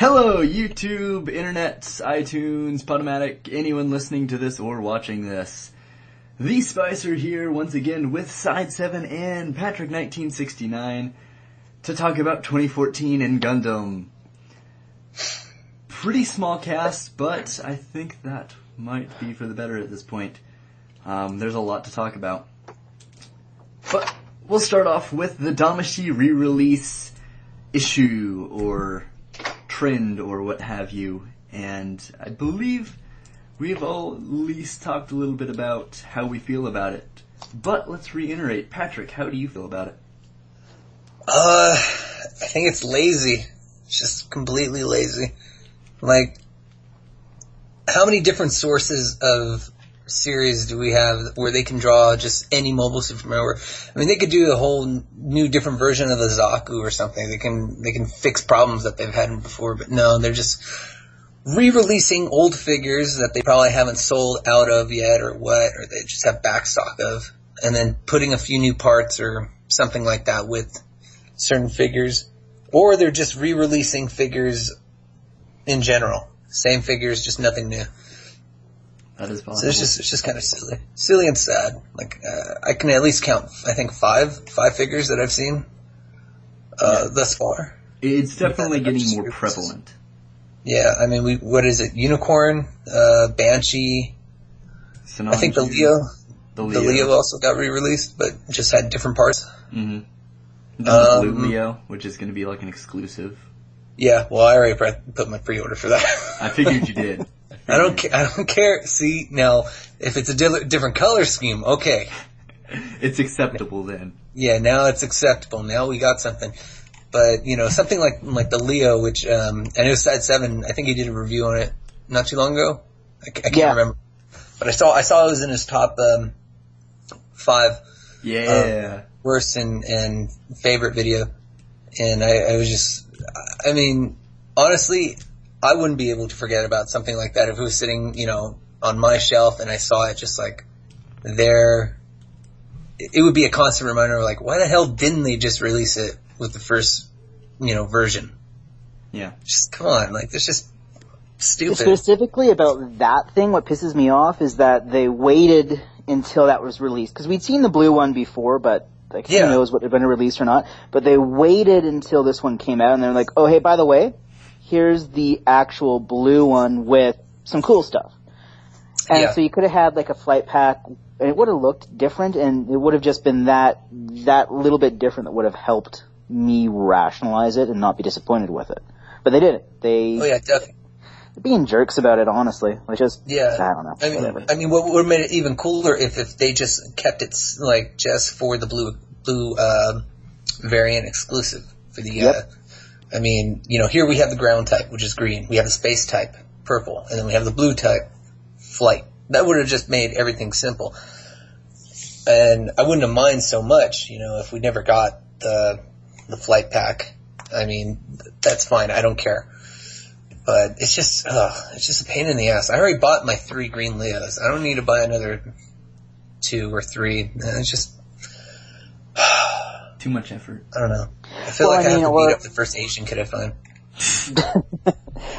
Hello, YouTube, Internet, iTunes, Podomatic, anyone listening to this or watching this. The Spicer here once again with Side 7 and Patrick 1969 to talk about 2014 and Gundam. Pretty small cast, but I think that might be for the better at this point. There's a lot to talk about. But we'll start off with the Damashi re-release issue, or trend, or what have you. And I believe we've all at least talked a little bit about how we feel about it. But let's reiterate. Patrick, how do you feel about it? I think it's lazy. It's just completely lazy. Like, how many different sources of series do we have where they can draw just any mobile suit from everywhere? I mean, they could do a whole new different version of the Zaku or something. They can fix problems that they've had before, but no, they're just re-releasing old figures that they probably haven't sold out of yet or what, or they just have backstock of, and then putting a few new parts or something like that with certain figures. Or they're just re-releasing figures in general. Same figures, just nothing new. That is possible. So it's just kind of silly and sad. Like, I can at least count, I think, five figures that I've seen thus far. It's definitely getting more prevalent. Yeah, I mean, what is it? Unicorn, Banshee. Sinanju, I think the Leo also got re-released, but just had different parts. Mm-hmm. The Blue Leo, which is going to be like an exclusive. Yeah, well, I already put my pre-order for that. I figured you did. I don't care. See, now, if it's a different color scheme, okay. It's acceptable then. Yeah, now it's acceptable. Now we got something. But, you know, something like the Leo, which, I know Side 7, I think he did a review on it not too long ago. I can't remember. But I saw it was in his top 5. Yeah. Worst and favorite video. And I was just, I mean, honestly, I wouldn't be able to forget about something like that if it was sitting, you know, on my shelf and I saw it just like there. It would be a constant reminder of like, why the hell didn't they just release it with the first, you know, version? Yeah. Just come on, like, it's just stupid. Specifically about that thing, what pisses me off is that they waited until that was released. Because we'd seen the blue one before, but like, who knows what they're going to release or not. But they waited until this one came out and they're like, oh, hey, by the way, here's the actual blue one with some cool stuff. And so you could have had like a flight pack, and it would have looked different, and it would have just been that little bit different that would have helped me rationalize it and not be disappointed with it. But they didn't. Definitely. They're being jerks about it, honestly. Like, just, I don't know. I mean, what would have made it even cooler if they just kept it like just for the blue variant exclusive for the. I mean, you know, here we have the ground type, which is green. We have the space type, purple, and then we have the blue type, flight. That would have just made everything simple. And I wouldn't have minded so much, you know, if we never got the flight pack. I mean, that's fine. I don't care. But it's just a pain in the ass. I already bought my 3 green Leos. I don't need to buy another 2 or 3. It's just too much effort. I don't know. I feel like I have to beat up the first Asian kid I find.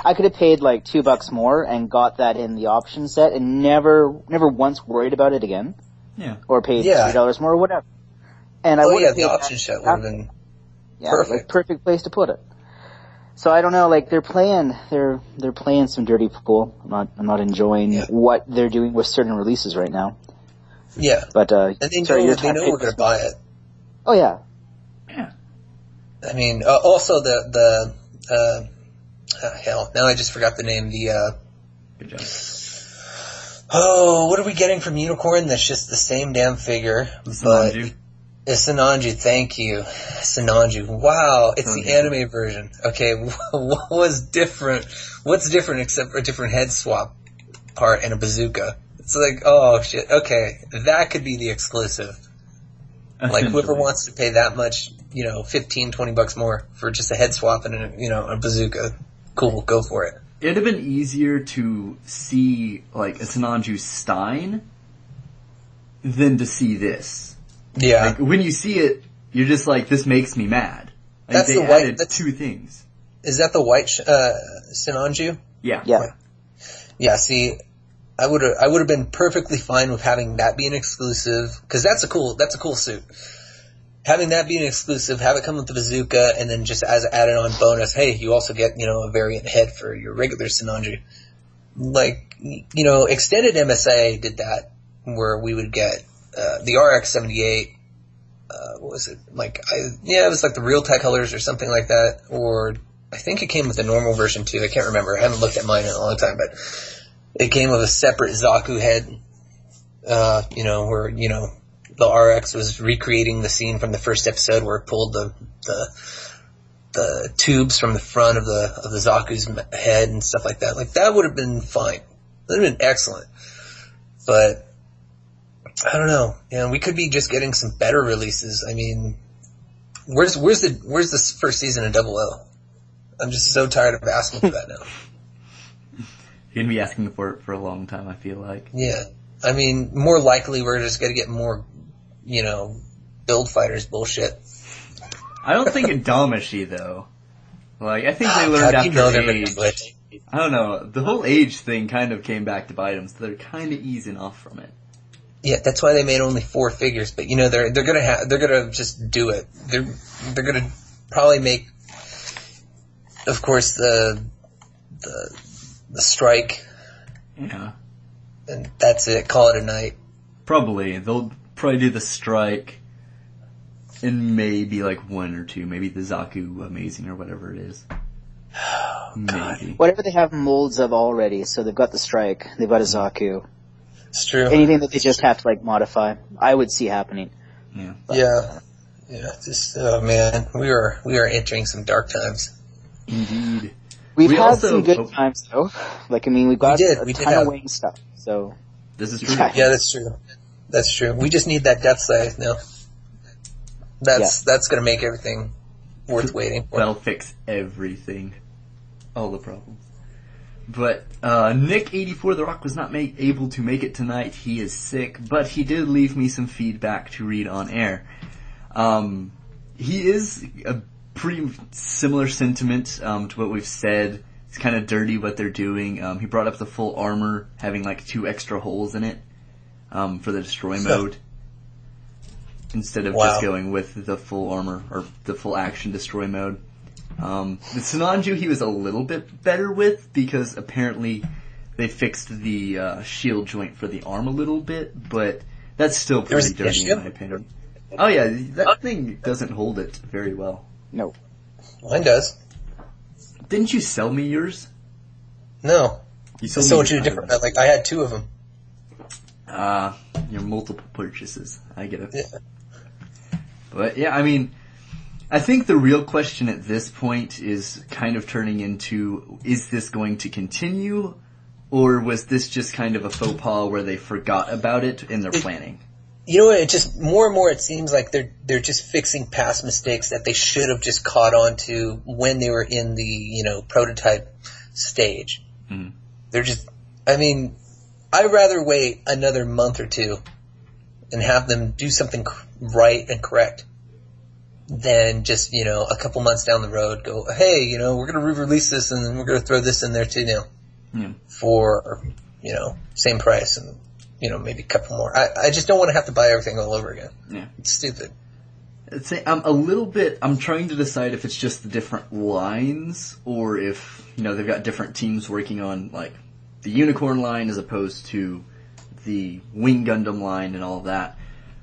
I could have paid like $2 more and got that in the option set and never once worried about it again. Yeah. Or paid $3 more or whatever. And the option set would have been perfect. Like, perfect place to put it. So I don't know, like, they're playing some dirty pool. I'm not enjoying what they're doing with certain releases right now. Yeah. But and they know we're gonna buy it. Oh yeah. Yeah. I mean, also the hell, now I just forgot the name. Good job. Oh, what are we getting from Unicorn? That's just the same damn figure, but it's Sinanju. Thank you, Sinanju. Wow, it's the anime version. Okay, what's different except for a different head swap part and a bazooka? It's like, oh shit. Okay, that could be the exclusive. Like, whoever wants to pay that much, you know, $15-$20 more for just a head swap and a bazooka, cool, go for it. It'd have been easier to see like a Sinanju Stein than to see this. Yeah. Like, when you see it, you're just like, this makes me mad. Like, That's they the white. added 2 things. Is that the white Sinanju? Yeah. Yeah, see, I would have been perfectly fine with having that be an exclusive, because that's a cool suit. Having that be an exclusive, have it come with the bazooka, and then just as added on bonus, hey, you also get, a variant head for your regular Sinanju. Like, extended MSA did that, where we would get the RX-78, what was it? It was like the real tech colors or something like that, or I think it came with the normal version too. I can't remember. I haven't looked at mine in a long time, but it came with a separate Zaku head, where, the RX was recreating the scene from the first episode where it pulled the tubes from the front of the Zaku's head and stuff like that. Like, that would have been fine. That would have been excellent. But I don't know. We could be just getting some better releases. I mean, where's the first season of Double O? I'm just so tired of asking for that now. You're gonna be asking for it for a long time, I feel like. Yeah. I mean, more likely we're just gonna get more, build fighters bullshit. I don't think it Damashi, though. Like, I think they learned after age. I don't know. The whole age thing kind of came back to bite them, so they're kind of easing off from it. Yeah, that's why they made only 4 figures. But they're gonna just do it. They're gonna probably make, of course, the strike. Yeah. And that's it. Call it a night. Probably. They'll probably do the strike and maybe like 1 or 2. Maybe the Zaku Amazing or whatever it is. Maybe. Whatever they have molds of already, so they've got the strike, they've got a Zaku. It's true. Anything that they just have to modify, I would see happening. Yeah. But, yeah. Just, oh man, we are entering some dark times. Indeed. We've had some good times though. We've got a ton of wing stuff. So this is true. Yeah, that's true. That's true. We just need that depth size now. That's going to make everything worth waiting for. That'll fix everything. All the problems. But Nick84 The Rock was not able to make it tonight. He is sick, but he did leave me some feedback to read on air. He is a pretty similar sentiment to what we've said. It's kind of dirty what they're doing. He brought up the full armor having 2 extra holes in it for the destroy mode. Instead of just going with the full armor, or the full action destroy mode. The Sinanju he was a little bit better with, because apparently they fixed the shield joint for the arm a little bit, but that's still pretty dirty in my opinion. Oh yeah, that thing doesn't hold it very well. No. Mine does. Didn't you sell me yours? No. You sold you a different, I had 2 of them. Your multiple purchases. I get it. Yeah. But yeah, I mean, I think the real question at this point is kind of turning into, is this going to continue, or was this just kind of a faux pas where they forgot about it in their planning? You know what, it just, more and more it seems like they're just fixing past mistakes that they should have just caught on to when they were in the, prototype stage. Mm. They're just, I'd rather wait another month or 2 and have them do something right and correct than just, a couple months down the road go, hey, we're going to re-release this and then we're going to throw this in there too now. Yeah. For, same price and, maybe a couple more. I just don't want to have to buy everything all over again. Yeah. It's stupid. I'm trying to decide if it's just the different lines or if, they've got different teams working on, the Unicorn line as opposed to the Wing Gundam line and all of that.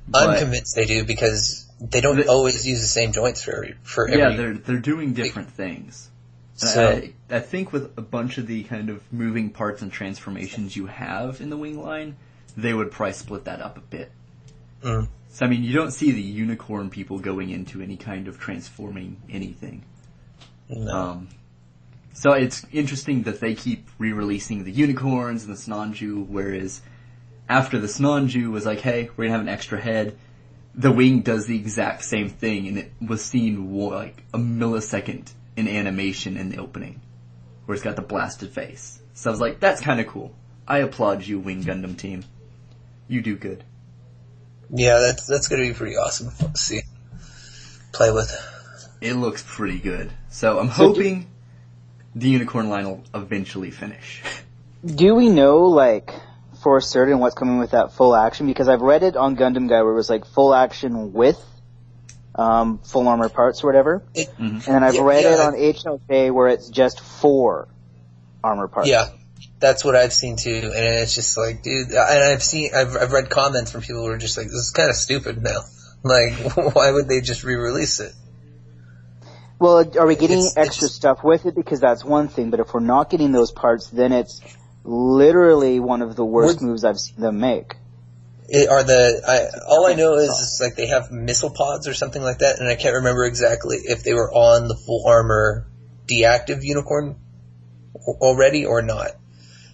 But I'm convinced they do because they don't always use the same joints for every... Yeah, they're doing different things. So I think with a bunch of the kind of moving parts and transformations you have in the Wing line, they would probably split that up a bit. Mm. So, you don't see the Unicorn people going into any kind of transforming anything. No. So it's interesting that they keep re-releasing the Unicorns and the Sinanju, whereas after the Sinanju was like, hey, we're gonna have an extra head, the Wing does the exact same thing, and it was seen a millisecond in animation in the opening, where it's got the blasted face. So I was like, that's kinda cool. I applaud you, Wing Gundam team. You do good. Yeah, that's gonna be pretty awesome to see. Play with. It looks pretty good. So I'm hoping the Unicorn line will eventually finish. Do we know, like, for certain what's coming with that full action? Because I've read it on Gundam Guy where it was like full action with full armor parts or whatever. And then I've read it on HLK where it's just 4 armor parts. Yeah, that's what I've seen too. And it's just like, dude, and I've read comments from people who are just like, this is kind of stupid now. Like, why would they just re-release it? Well, are we getting extra stuff with it? Because that's one thing, but if we're not getting those parts, then it's literally one of the worst moves I've seen them make. All I know is like they have missile pods or something like that, and I can't remember exactly if they were on the full armor deactive Unicorn already or not.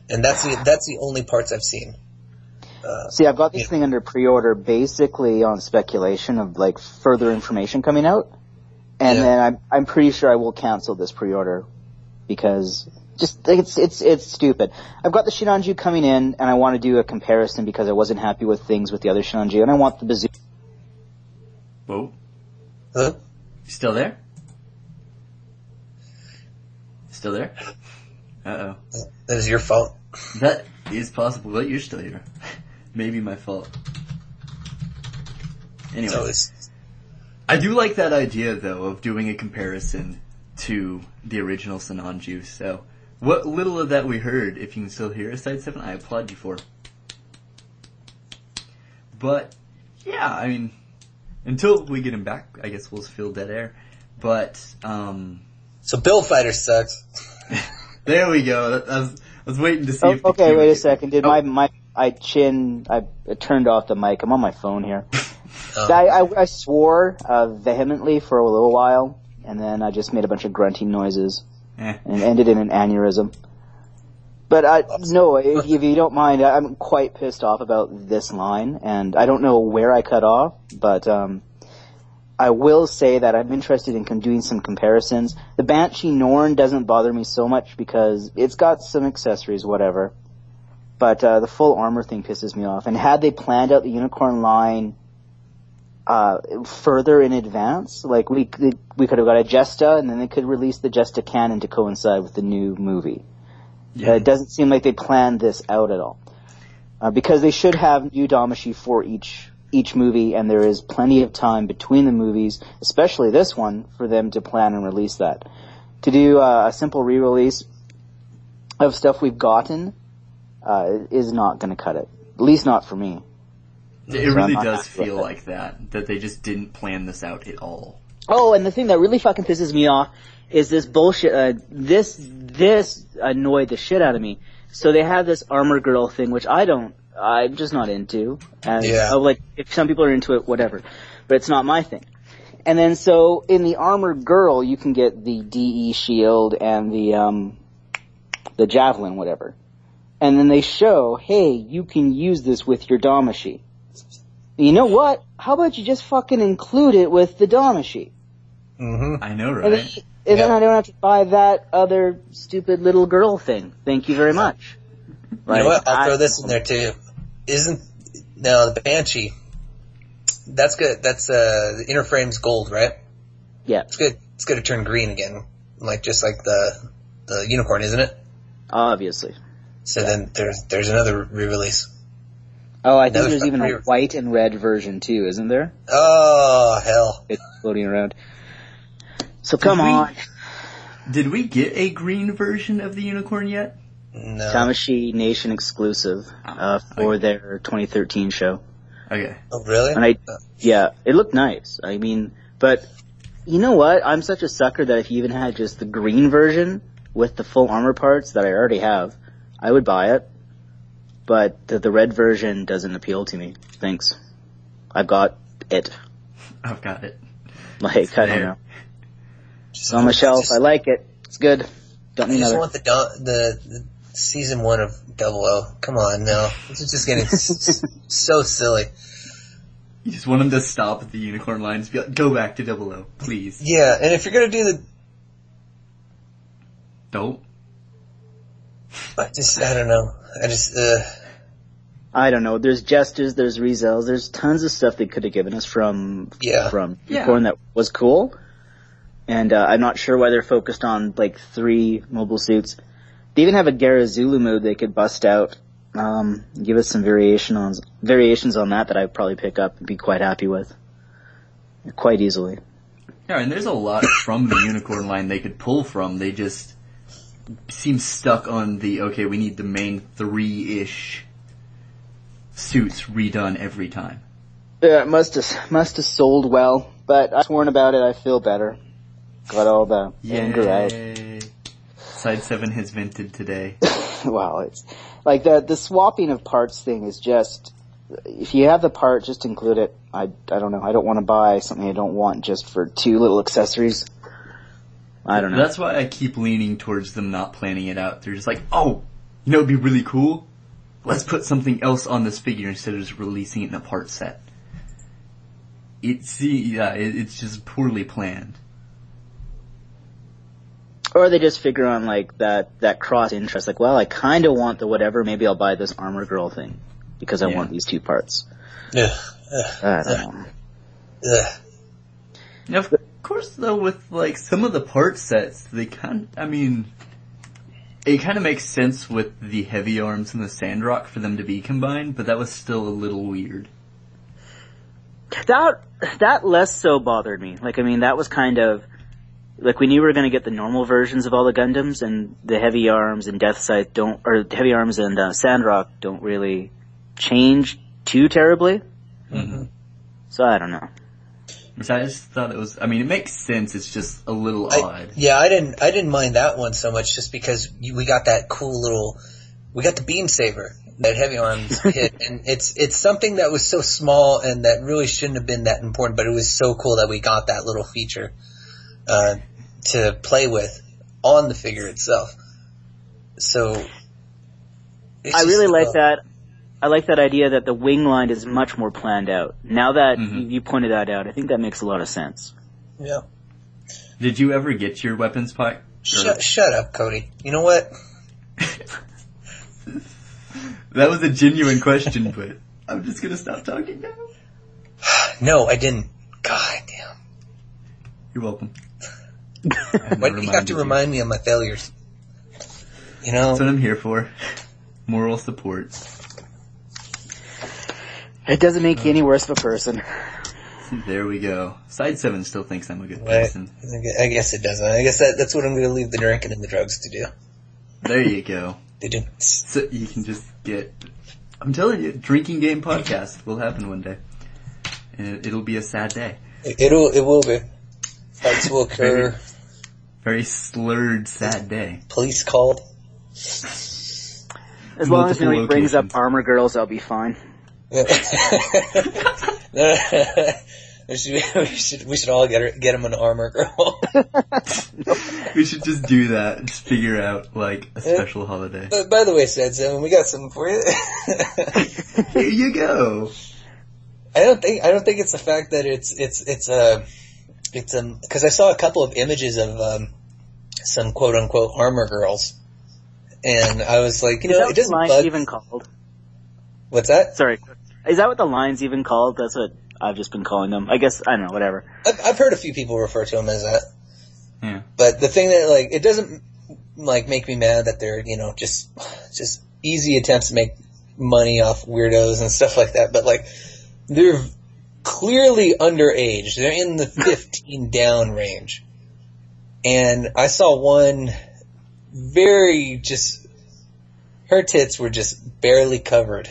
And that's the only parts I've seen. See, I've got this thing under pre-order basically on speculation of like further information coming out. And then I'm pretty sure I will cancel this pre-order because just it's stupid. I've got the Shinanju coming in, and I want to do a comparison because I wasn't happy with things with the other Shinanju, and I want the bazooka. Whoa. Hello? You still there? Still there? Uh-oh. That is your fault. That is possible, but you're still here. Maybe my fault. Anyway. I do like that idea, though, of doing a comparison to the original Sinanju. So, what little of that we heard, if you can still hear us, Side 7, I applaud you for. But, yeah, I mean, until we get him back, I guess we'll feel dead air. But, So Bill Fighter sucks. There we go. I was waiting to see if... Okay, wait a second. I turned off the mic. I'm on my phone here. I swore vehemently for a little while, and then I just made a bunch of grunting noises, and ended in an aneurysm. But no, if you don't mind, I'm quite pissed off about this line, and I don't know where I cut off, but I will say that I'm interested in doing some comparisons. The Banshee Norn doesn't bother me so much because it's got some accessories, whatever. But the full armor thing pisses me off. And had they planned out the Unicorn line further in advance, like we could have got a Jesta, and then they could release the Jesta canon to coincide with the new movie. Yeah. It doesn't seem like they planned this out at all. Because they should have new Damashi for each movie, and there is plenty of time between the movies, especially this one, for them to plan and release that. To do a simple re-release of stuff we've gotten is not going to cut it. At least not for me. It really does feel like that they just didn't plan this out at all. Oh, and the thing that really fucking pisses me off is this bullshit. This annoyed the shit out of me. So they have this armor girl thing, which I'm just not into. And like, if some people are into it, whatever. But it's not my thing. And then so in the armor girl, you can get the DE shield and the javelin, whatever. And then they show, hey, you can use this with your Damashi. You know what? How about you just fucking include it with the Damashi? Mm-hmm. I know, right? And then I don't have to buy that other stupid little girl thing. Thank you very much. Like, you know what? I'll throw this in there too. Now the Banshee, that's good. That's the inner frame's gold, right? Yeah. It's good. It's good to turn green again, just like the Unicorn, isn't it? Obviously. So then there's another re-release. Oh, I think there's even a white and red version too, isn't there? Oh, hell. It's floating around. So come on. Did we get a green version of the Unicorn yet? No. Damashi Nation exclusive for their 2013 show. Okay. Oh, really? And it looked nice. I mean, but you know what? I'm such a sucker that if you even had just the green version with the full armor parts that I already have, I would buy it. But the red version doesn't appeal to me. Thanks. I've got it. I've got it. Like, I don't know. It's on my shelf. I like it. It's good. Don't need another. I just want the season 1 of 00. Come on, no. This is just getting so silly. You just want them to stop at the Unicorn line and be like, go back to 00, please. Yeah, and if you're gonna do the... Don't. I don't know. I don't know. There's Jesters, there's Rezels, there's tons of stuff they could have given us from Unicorn that was cool. And I'm not sure why they're focused on like 3 mobile suits. They even have a Garazulu mode they could bust out. Give us some variations on that I'd probably pick up and be quite happy with. Quite easily. Yeah, and there's a lot from the Unicorn line they could pull from. They just seem stuck on okay, we need the main 3-ish suits redone every time. Yeah, it must have sold well, but I sworn about it, I feel better. Got all the anger out. Side 7 has vented today. Wow, it's like the swapping of parts thing is just, if you have the part, just include it. I don't know. I don't want to buy something I don't want just for 2 little accessories. I don't know. That's why I keep leaning towards them not planning it out. They're just like, oh, it'd be really cool? Let's put something else on this figure instead of just releasing it in a part set. It's just poorly planned. Or they just figure on like that cross interest, like, well, I kind of want the whatever, maybe I'll buy this Armor Girl thing because I want these 2 parts. I don't know. Now, of course, though, with like some of the part sets, it kind of makes sense with the heavy arms and the Sandrock for them to be combined, but that was still a little weird. That less so bothered me. Like, I mean, that was kind of like, we knew we were going to get the normal versions of all the Gundams, and the heavy arms and heavy arms and Sandrock don't really change too terribly. Mm-hmm. So I don't know. So I just thought it makes sense. It's just a little odd. Yeah, I didn't mind that one so much, just because we got that cool we got the beam saber that heavy arms hit, and it's something that was so small and that really shouldn't have been that important, but it was so cool that we got that little feature to play with on the figure itself. So I really like that. I like that idea that the wing line is much more planned out. Now that you pointed that out, I think that makes a lot of sense. Yeah. Did you ever get your weapons pack? Shut up, Cody. You know what? That was a genuine question, but I'm just gonna stop talking now. No, I didn't. God damn. You're welcome. Why do you have to remind me of my failures? You know? That's what I'm here for. Moral support. It doesn't make you any worse of a person. There we go. Side 7 still thinks I'm a good person. I guess it doesn't. I guess that's what I'm going to leave the drinking and the drugs to do. There you go. They do. So you can just get... I'm telling you, drinking game podcast will happen one day. And it'll be a sad day. It will be. Fights will occur. Very slurred, sad day. Police called. As long as nobody brings up Armor Girls, I'll be fine. We should all get him an Armor Girl. We should just do that. Just figure out like a special holiday. By the way, Sad Seven, we got something for you. Here you go. I don't think it's the fact that it's because I saw a couple of images of some quote unquote Armor Girls, and I was like, it doesn't bug. Even called? What's that? Sorry, is that what the line's even called? That's what I've just been calling them. I guess, I don't know, whatever. I've heard a few people refer to them as that. Yeah. But the thing that, like, it doesn't, like, make me mad that they're, just easy attempts to make money off weirdos and stuff like that. But, like, they're clearly underage. They're in the 15 down range. And I saw one her tits were just barely covered.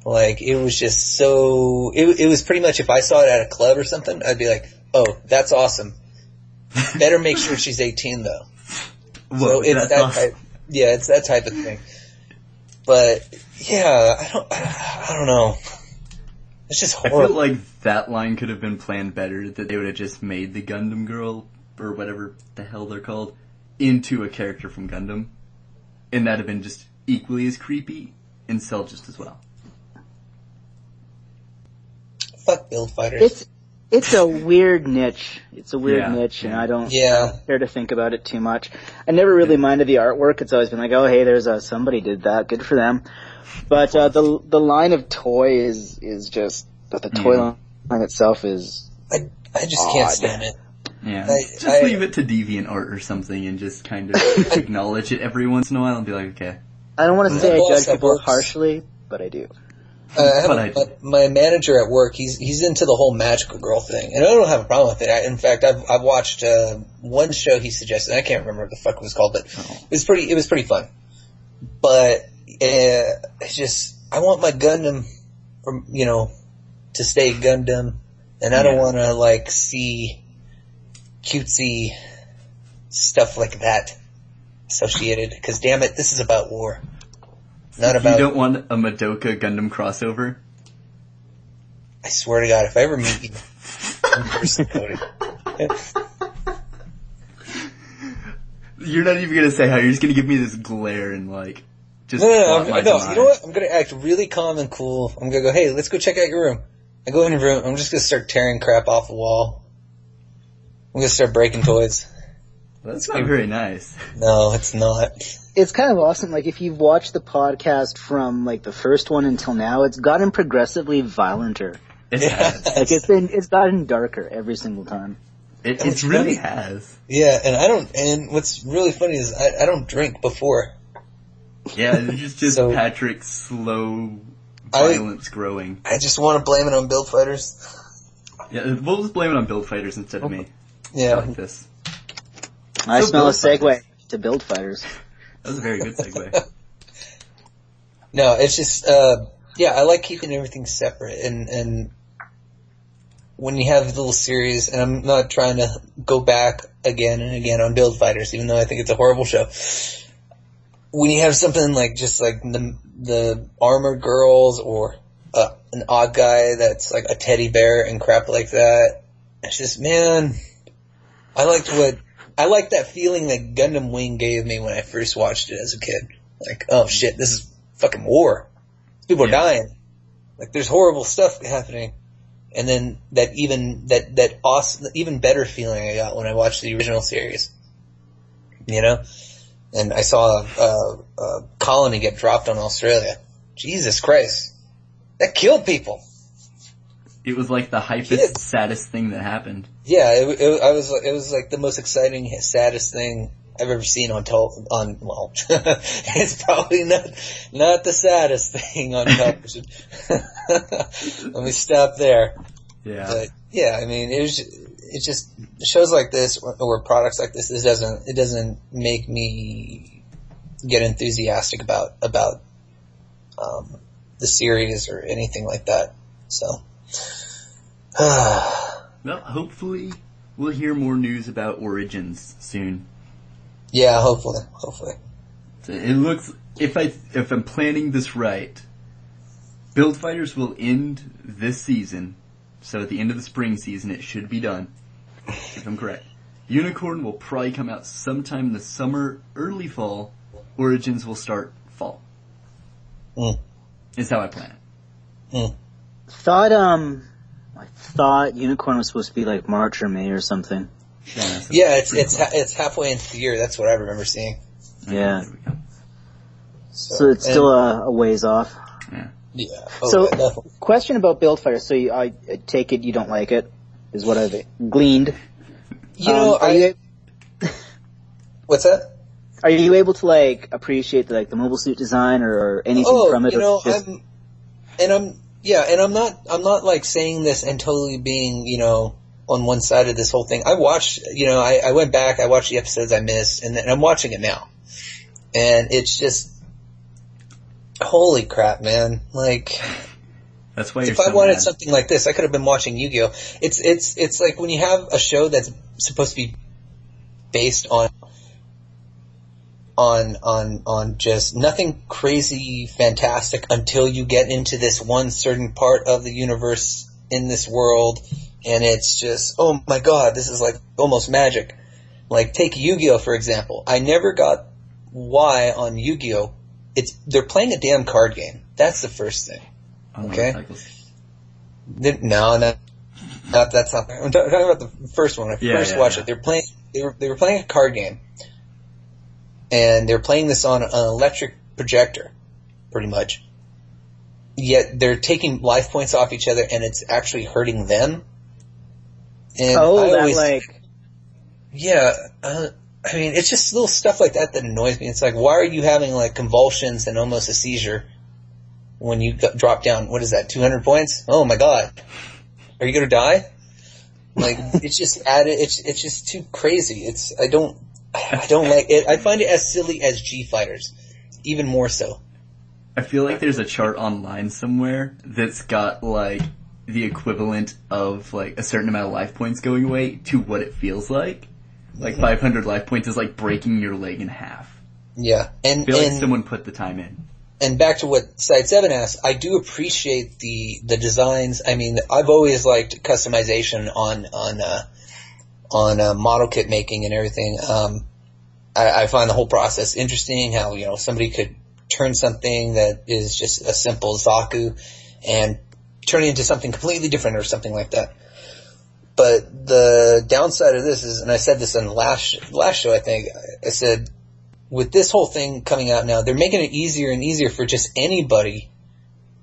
Like, it was just so... It was pretty much, if I saw it at a club or something, I'd be like, oh, that's awesome. Better make sure she's 18, though. Whoa, so it's that awesome. Type... Yeah, it's that type of thing. But, yeah, I don't know. It's just horrible. I feel like that line could have been planned better, that they would have just made the Gundam girl, or whatever the hell they're called, into a character from Gundam. And that'd have been just equally as creepy, and sell just as well. Fuck build fighters. It's a weird niche. It's a weird niche, and I don't care to think about it too much. I never really minded the artwork. It's always been like, oh, hey, there's somebody did that. Good for them. But the line of toy is just, but the toy line itself is I just can't stand it. Yeah, just leave it to DeviantArt or something and just kind of acknowledge it every once in a while and be like, okay. I don't want to say I judge people harshly, but I do. My manager at work, he's into the whole magical girl thing, and I don't have a problem with it. In fact, I've watched one show he suggested. I can't remember what the fuck it was called, but it was pretty fun. But it's just, I want my Gundam to stay Gundam, and I don't want to like see cutesy stuff like that associated. Because damn it, this is about war. Not about. You don't want a Madoka Gundam crossover? I swear to God, if I ever meet you in person, Cody. You're not even gonna say how. You're just gonna give me this glare and like just. No. You know what? I'm gonna act really calm and cool. I'm gonna go, hey, let's go check out your room. I go in your room. I'm just gonna start tearing crap off the wall. I'm gonna start breaking toys. Well, that's not very nice. No, it's not. It's kind of awesome. Like, if you've watched the podcast from like the first one until now, it's gotten progressively violenter. It has. Like, it's gotten darker every single time. It really has. Yeah, and what's really funny is I don't drink before. Yeah, it's just so, Patrick's slow violence growing. I just want to blame it on Build Fighters. Yeah, we'll just blame it on Build Fighters instead of me. Yeah. I like this. I smell a segue to Build Fighters. That was a very good segue. No, it's just, I like keeping everything separate, and when you have little series, and I'm not trying to go back again and again on Build Fighters, even though I think it's a horrible show. When you have something like just like the Armored Girls or an odd guy that's like a teddy bear and crap like that, it's just, man, I like that feeling that Gundam Wing gave me when I first watched it as a kid. Like, oh shit, this is fucking war. People are dying. Like, there's horrible stuff happening. And then that awesome, even better feeling I got when I watched the original series. You know? And I saw a colony get dropped on Australia. Jesus Christ. That killed people. It was like the hypest, saddest thing that happened. Yeah, it was like the most exciting, saddest thing I've ever seen on well, it's probably not the saddest thing on television. Let me stop there. Yeah. But yeah, I mean, it just shows like this or products like this. It doesn't make me get enthusiastic about the series or anything like that. So. Well, hopefully we'll hear more news about Origins soon. Yeah, hopefully. It looks, if I'm planning this right, Build Fighters will end this season. So at the end of the spring season, it should be done. If I'm correct. Unicorn will probably come out sometime in the summer, early fall. Origins will start fall. Is how I plan it. I thought Unicorn was supposed to be like March or May or something. Yeah, it's halfway into the year. That's what I remember seeing. Yeah. So it's still a ways off. Yeah. Yeah. So, question about Build Fighters. So I take it you don't like it, is what I've gleaned. You know, what's that? Are you able to like appreciate the mobile suit design or anything from it? You know, I'm not like saying this and totally being, you know, on one side of this whole thing. I watched, you know, I went back, I watched the episodes I missed, and I'm watching it now. And it's just, holy crap, man. Like, that's why if I wanted something like this, I could have been watching Yu-Gi-Oh! It's like when you have a show that's supposed to be based on just nothing crazy fantastic until you get into this one certain part of the universe in this world, and it's just, oh my god, this is like almost magic. Like, take Yu-Gi-Oh! For example. I never got why on Yu-Gi-Oh! They're playing a damn card game. That's the first thing. Okay? No, that's not. I'm talking about the first one. When I first watched it, they were playing a card game. And they're playing this on an electric projector, pretty much. Yet they're taking life points off each other, and it's actually hurting them. And Yeah, I mean, it's just little stuff like that annoys me. It's like, why are you having, like, convulsions and almost a seizure when you drop down, what is that, 200 points? Oh my god. Are you gonna die? Like, it's just it's just too crazy. I don't like it. I find it as silly as G Fighters. Even more so. I feel like there's a chart online somewhere that's got, like, the equivalent of, like, a certain amount of life points going away to what it feels like. Like, 500 life points is like breaking your leg in half. Yeah. I feel like someone put the time in. And back to what Side 7 asked, I do appreciate the designs. I mean, I've always liked customization on model kit making and everything. I find the whole process interesting, how, you know, somebody could turn something that is just a simple Zaku and turn it into something completely different or something like that. But the downside of this is, and I said this in the last show, I think, I said, with this whole thing coming out now, they're making it easier and easier for just anybody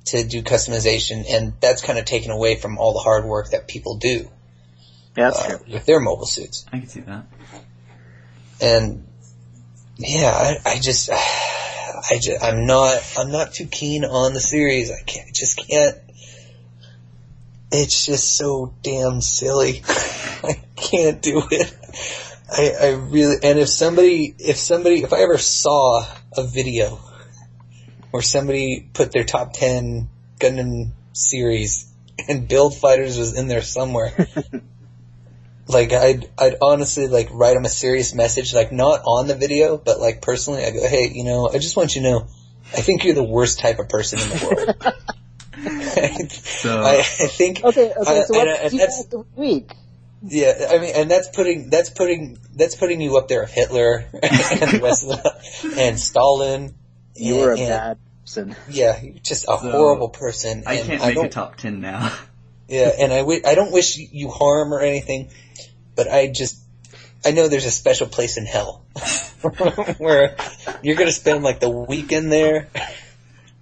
to do customization, and that's kind of taken away from all the hard work that people do. Yeah, that's true. With their mobile suits. I can see that. And yeah, I'm not too keen on the series. I just can't. It's just so damn silly. I can't do it. I really, and if I ever saw a video where somebody put their top 10 Gundam series and Build Fighters was in there somewhere, like, I'd honestly, like, write them a serious message, like, not on the video, but, like, personally, I go, hey, you know, I just want you to know, I think you're the worst type of person in the world. So I think. Okay, so what do you have the week? Yeah, I mean, and that's putting you up there with Hitler and the rest of and Stalin. You were a bad person. Yeah, you're just a horrible person. I can't make a top 10 now. Yeah, and I don't wish you harm or anything, but I know there's a special place in hell where you're gonna spend like the weekend there,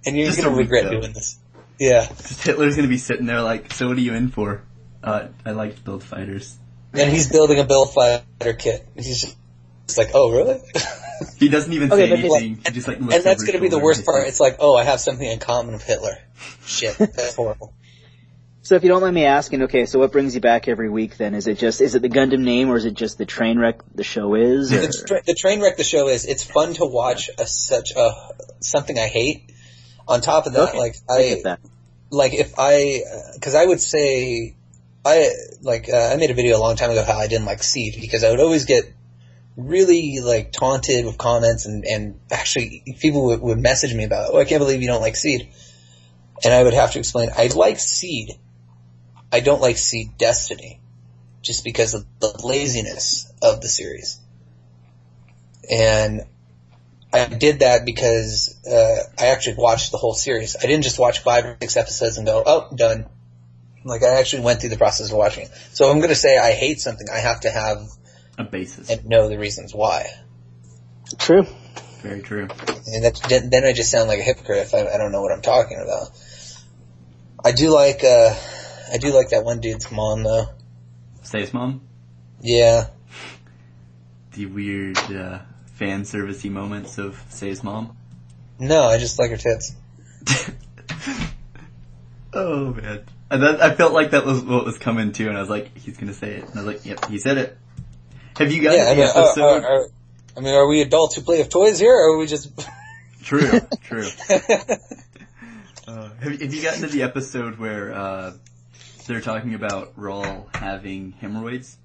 and you're gonna regret doing this. Yeah. Just Hitler's gonna be sitting there like, so what are you in for? I like to build fighters. And he's building a Build Fighter kit. He's just like, oh, really? He doesn't even say anything. He just like looks and that's over gonna be the his worst shoulder. part. It's like, oh, I have something in common with Hitler. Shit, that's horrible. So if you don't mind me asking, okay, so what brings you back every week then? Is it the Gundam name, or is it just the train wreck the show is? The train wreck the show is. It's fun to watch something I hate. On top of that, okay. like I get that. Like because I would say, I made a video a long time ago how I didn't like Seed, because I would always get really like taunted with comments, and actually people would message me about, oh, I can't believe you don't like Seed. And I would have to explain, I like Seed. I don't like Seed Destiny, just because of the laziness of the series. And I did that because I actually watched the whole series. I didn't just watch 5 or 6 episodes and go, oh, done. Like, I actually went through the process of watching it. So if I'm going to say I hate something, I have to have a basis and know the reasons why. True. Very true. And then I just sound like a hypocrite if I don't know what I'm talking about. I do like that one dude's mom, though. Say's mom? Yeah. The weird fan servicey moments of Say's mom? No, I just like her tits. Oh, man. I felt like that was what was coming, too, and I was like, he's gonna say it. And I was like, yep, he said it. Have you gotten the episode? Are we adults who play with toys here, or are we just... True. Have you gotten to the episode where they're talking about Raul having hemorrhoids?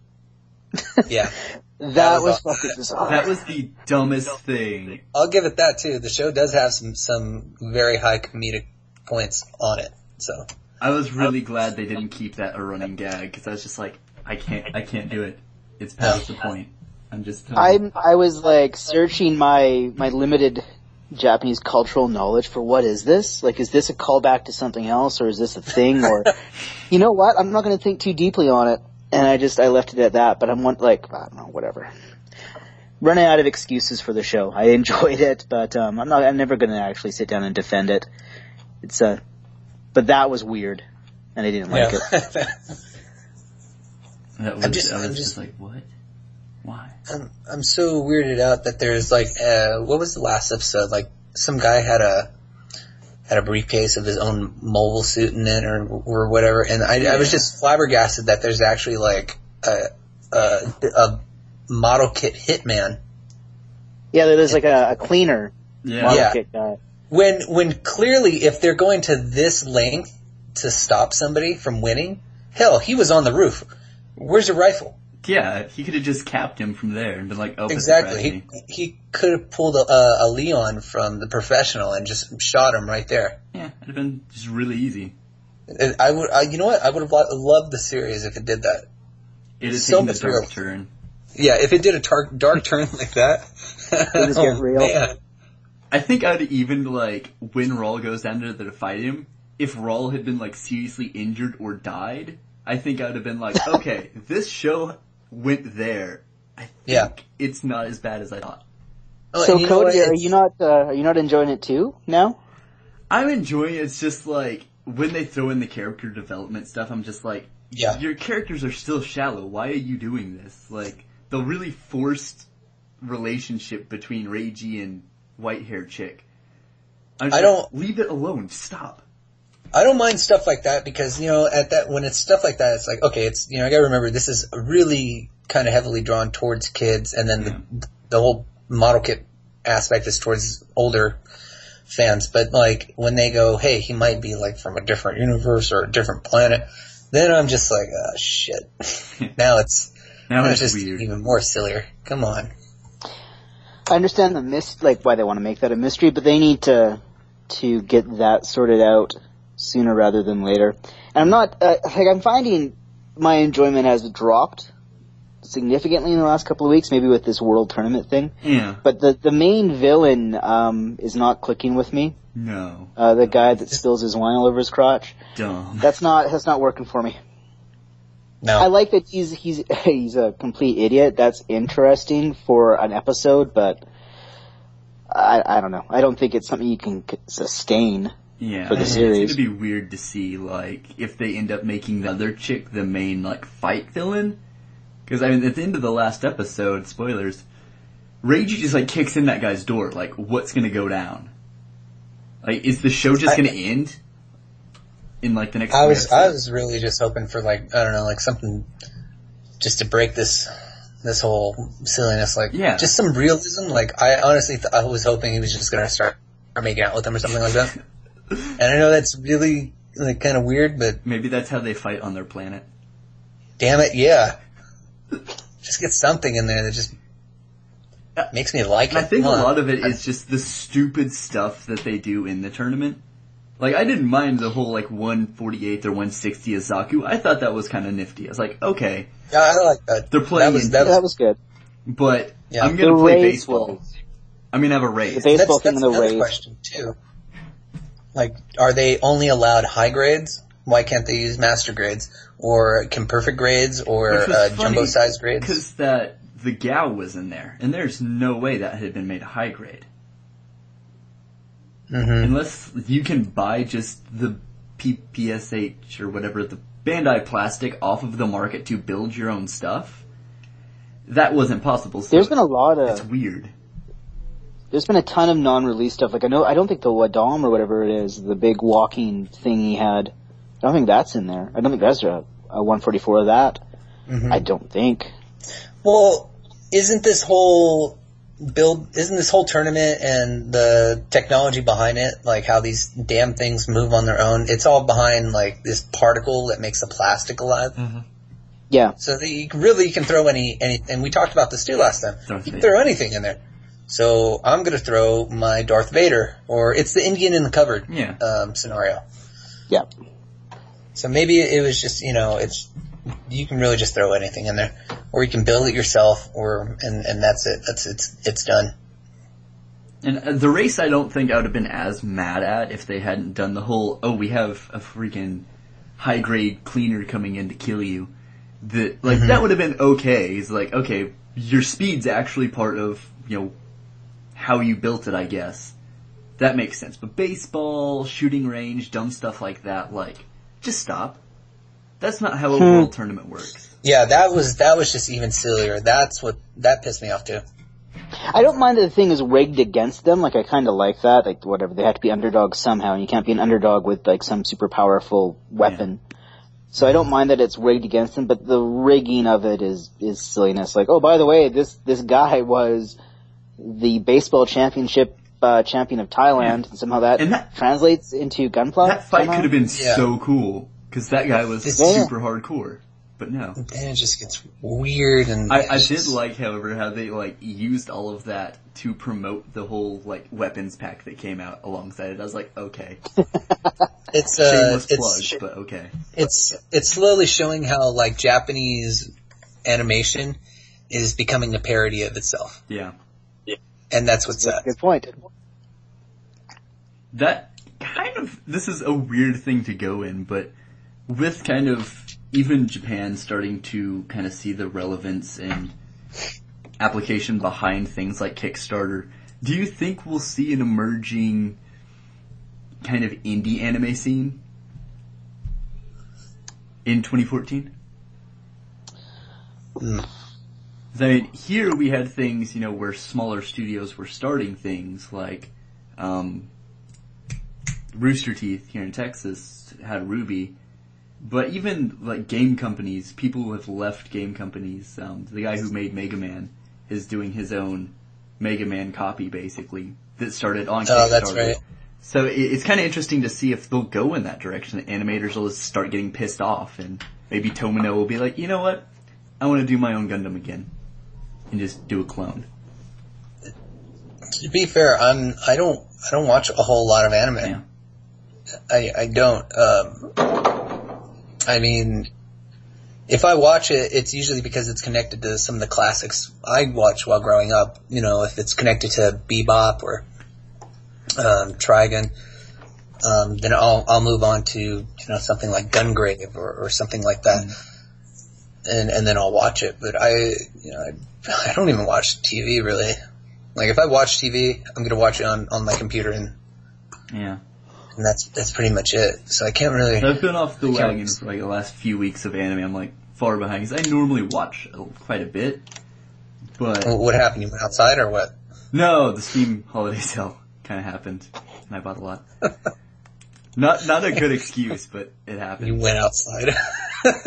Yeah. That was fucking bizarre. That was the dumbest thing. I'll give it that, too. The show does have some very high comedic points on it, so... I was really glad they didn't keep that a running gag, because I was just like, I can't do it. It's past the point. I was like searching my limited Japanese cultural knowledge for what is this? Like, is this a callback to something else, or is this a thing, or, you know what? I'm not going to think too deeply on it, and I left it at that. But I'm like, I don't know, whatever. Running out of excuses for the show. I enjoyed it, but I'm never going to actually sit down and defend it. But that was weird, and I didn't like it. I was just like, what? Why? I'm so weirded out that there's like, what was the last episode? Like, some guy had a briefcase of his own mobile suit in it or whatever, and I was just flabbergasted that there's actually like a model kit hitman. Yeah, there's like a cleaner model kit guy. When clearly, if they're going to this length to stop somebody from winning, hell, he was on the roof. Where's your rifle? Yeah, he could have just capped him from there and been like, oh, exactly. He could have pulled a Leon from The Professional and just shot him right there. Yeah, it'd have been just really easy. You know what? I would have loved the series if it did that. It is taking a dark turn. Yeah, if it did a dark turn like that. It just get real. Man. I think I'd even, like, when Raul goes down there to fight him, if Raul had been, like, seriously injured or died, I think I'd have been like, okay, this show went there. I think it's not as bad as I thought. So, Cody, are you not enjoying it too now? I'm enjoying it. It's just like, when they throw in the character development stuff, I'm just like, your characters are still shallow. Why are you doing this? Like, the really forced relationship between Reiji and white-haired chick. Leave it alone. Stop. I don't mind stuff like that because, when it's stuff like that, it's like, okay, it's, I gotta remember this is really kind of heavily drawn towards kids, and then the whole model kit aspect is towards older fans. But, like, when they go, hey, he might be, like, from a different universe or a different planet, then I'm just like, oh, shit. Now it's just weird. Even more sillier. Come on. I understand why they want to make that a mystery, but they need to get that sorted out sooner rather than later. And I'm not, I'm finding my enjoyment has dropped significantly in the last couple of weeks, maybe with this World Tournament thing. Yeah. But the main villain, is not clicking with me. No. The guy that spills his wine all over his crotch. Dumb. That's not working for me. No. I like that he's a complete idiot. That's interesting for an episode, but I don't know. I don't think it's something you can sustain for the series. It's gonna be weird to see, like, if they end up making the other chick the main, like, fight villain. Because, I mean, at the end of the last episode, spoilers, Reiji just, like, kicks in that guy's door. Like, what's gonna go down? Like, is the show just gonna end? In, like, the next I was really just hoping for, like, I don't know, like, something just to break this whole silliness. Like, just some realism. Like, I honestly I was hoping he was just gonna start making out with him or something like that. And I know that's really, like, kind of weird, but maybe that's how they fight on their planet. Damn it, yeah. Just get something in there that just makes me like it. I think a lot of it is just the stupid stuff that they do in the tournament. Like, I didn't mind the whole, like, 148th or 160th Zaku. I thought that was kind of nifty. I was like, okay. Yeah, I like that. They're playing that was good. But I'm going to play baseball. Was... I'm going to have a race. The baseball thing in the race. Question, too. Like, are they only allowed high grades? Why can't they use master grades? Or can perfect grades or jumbo-sized grades? Because the Gao was in there, and there's no way that had been made a high grade. Mm-hmm. Unless you can buy just the PSH or whatever, the Bandai plastic off of the market to build your own stuff. That wasn't possible. So there's been a lot of... It's weird. There's been a ton of non-release stuff. Like, I don't think the Wadam or whatever it is, the big walking thing he had, I don't think that's in there. I don't think there's a 144 of that. Mm-hmm. I don't think. Well, isn't this whole tournament and the technology behind it, like how these damn things move on their own, it's all behind, like, this particle that makes the plastic alive? Mm-hmm. Yeah. So that you can throw any, and we talked about this too last time. You can throw anything in there. So I'm going to throw my Darth Vader, or it's the Indian in the cupboard scenario. Yeah. So maybe it was just, you can really just throw anything in there, or you can build it yourself, and that's it. It's done. And the race, I don't think I would have been as mad at if they hadn't done the whole, we have a freaking high grade cleaner coming in to kill you. That would have been okay. It's like, okay, your speed's actually part of, how you built it, I guess. That makes sense. But baseball, shooting range, dumb stuff like that, just stop. That's not how a world tournament works. Yeah, that was just even sillier. That pissed me off too. I don't mind that the thing is rigged against them. Like, I kind of like that. Like, whatever, they have to be underdogs somehow, and you can't be an underdog with, like, some super powerful weapon. Yeah. So I don't mind that it's rigged against them, but the rigging of it is silliness. Like, oh, by the way, this guy was the baseball championship champion of Thailand, and somehow that translates into gunpla. That fight could have been so cool, because that guy was super hardcore. But no. Then it just gets weird, and I did like, however, how they like used all of that to promote the whole like weapons pack that came out alongside it. I was like, okay, it's shameless plug, but okay. It's slowly showing how like Japanese animation is becoming a parody of itself. Yeah, and that's what's sad. Good point. That this is a weird thing to go in, but with kind of even Japan starting to kind of see the relevance and application behind things like Kickstarter, do you think we'll see an emerging kind of indie anime scene in 2014? I mean, here we had things, where smaller studios were starting things like Rooster Teeth here in Texas had Ruby. But even, like, game companies, people who have left game companies, the guy who made Mega Man is doing his own Mega Man copy, basically, that started on Kickstarter. Oh, that's right. So it's kind of interesting to see if they'll go in that direction. The animators will just start getting pissed off, and maybe Tomino will be like, you know what? I want to do my own Gundam again. And just do a clone. To be fair, I don't watch a whole lot of anime. Yeah. I don't. I mean, if I watch it, it's usually because it's connected to some of the classics I watched while growing up. If it's connected to Bebop or Trigun, then I'll move on to something like Gungrave or something like that, and then I'll watch it. But I don't even watch TV really. Like if I watch TV, I'm gonna watch it on my computer and that's pretty much it. So I can't really. I've been off the wagon for like the last few weeks of anime. I'm like far behind because I normally watch quite a bit. But what happened? You went outside or what? No, the Steam holiday sale kind of happened, and I bought a lot. Not a good excuse, but it happened. You went outside.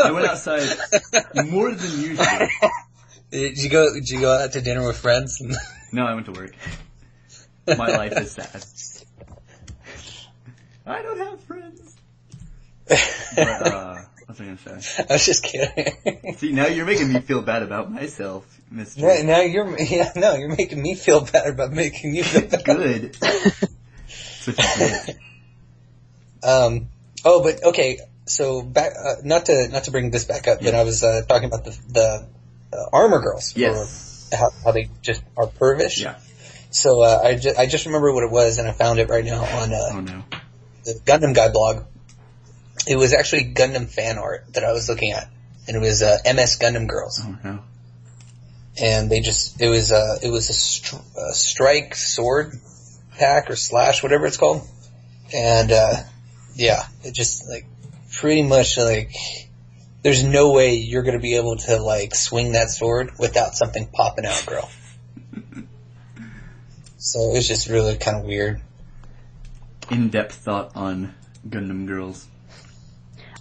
I went outside more than usual. Did you go out to dinner with friends? No, I went to work. My life is sad. I don't have friends. But, what was I gonna say? I was just kidding. See, now you're making me feel bad about myself, Mr. Right, now you're making me feel bad about making you feel bad. Good. Such a good. But okay, so back, not to bring this back up, but I was talking about the armor girls. Yes. Or how they just are pervish. Yeah. So I just remember what it was, and I found it right now on the Gundam Guy blog. It was actually Gundam fan art that I was looking at, and it was MS Gundam girls. Oh no. And it was a strike sword pack or slash, whatever it's called. And it just like pretty much like there's no way you're gonna be able to like swing that sword without something popping out, girl. So it was just really kind of weird. In-depth thought on Gundam girls.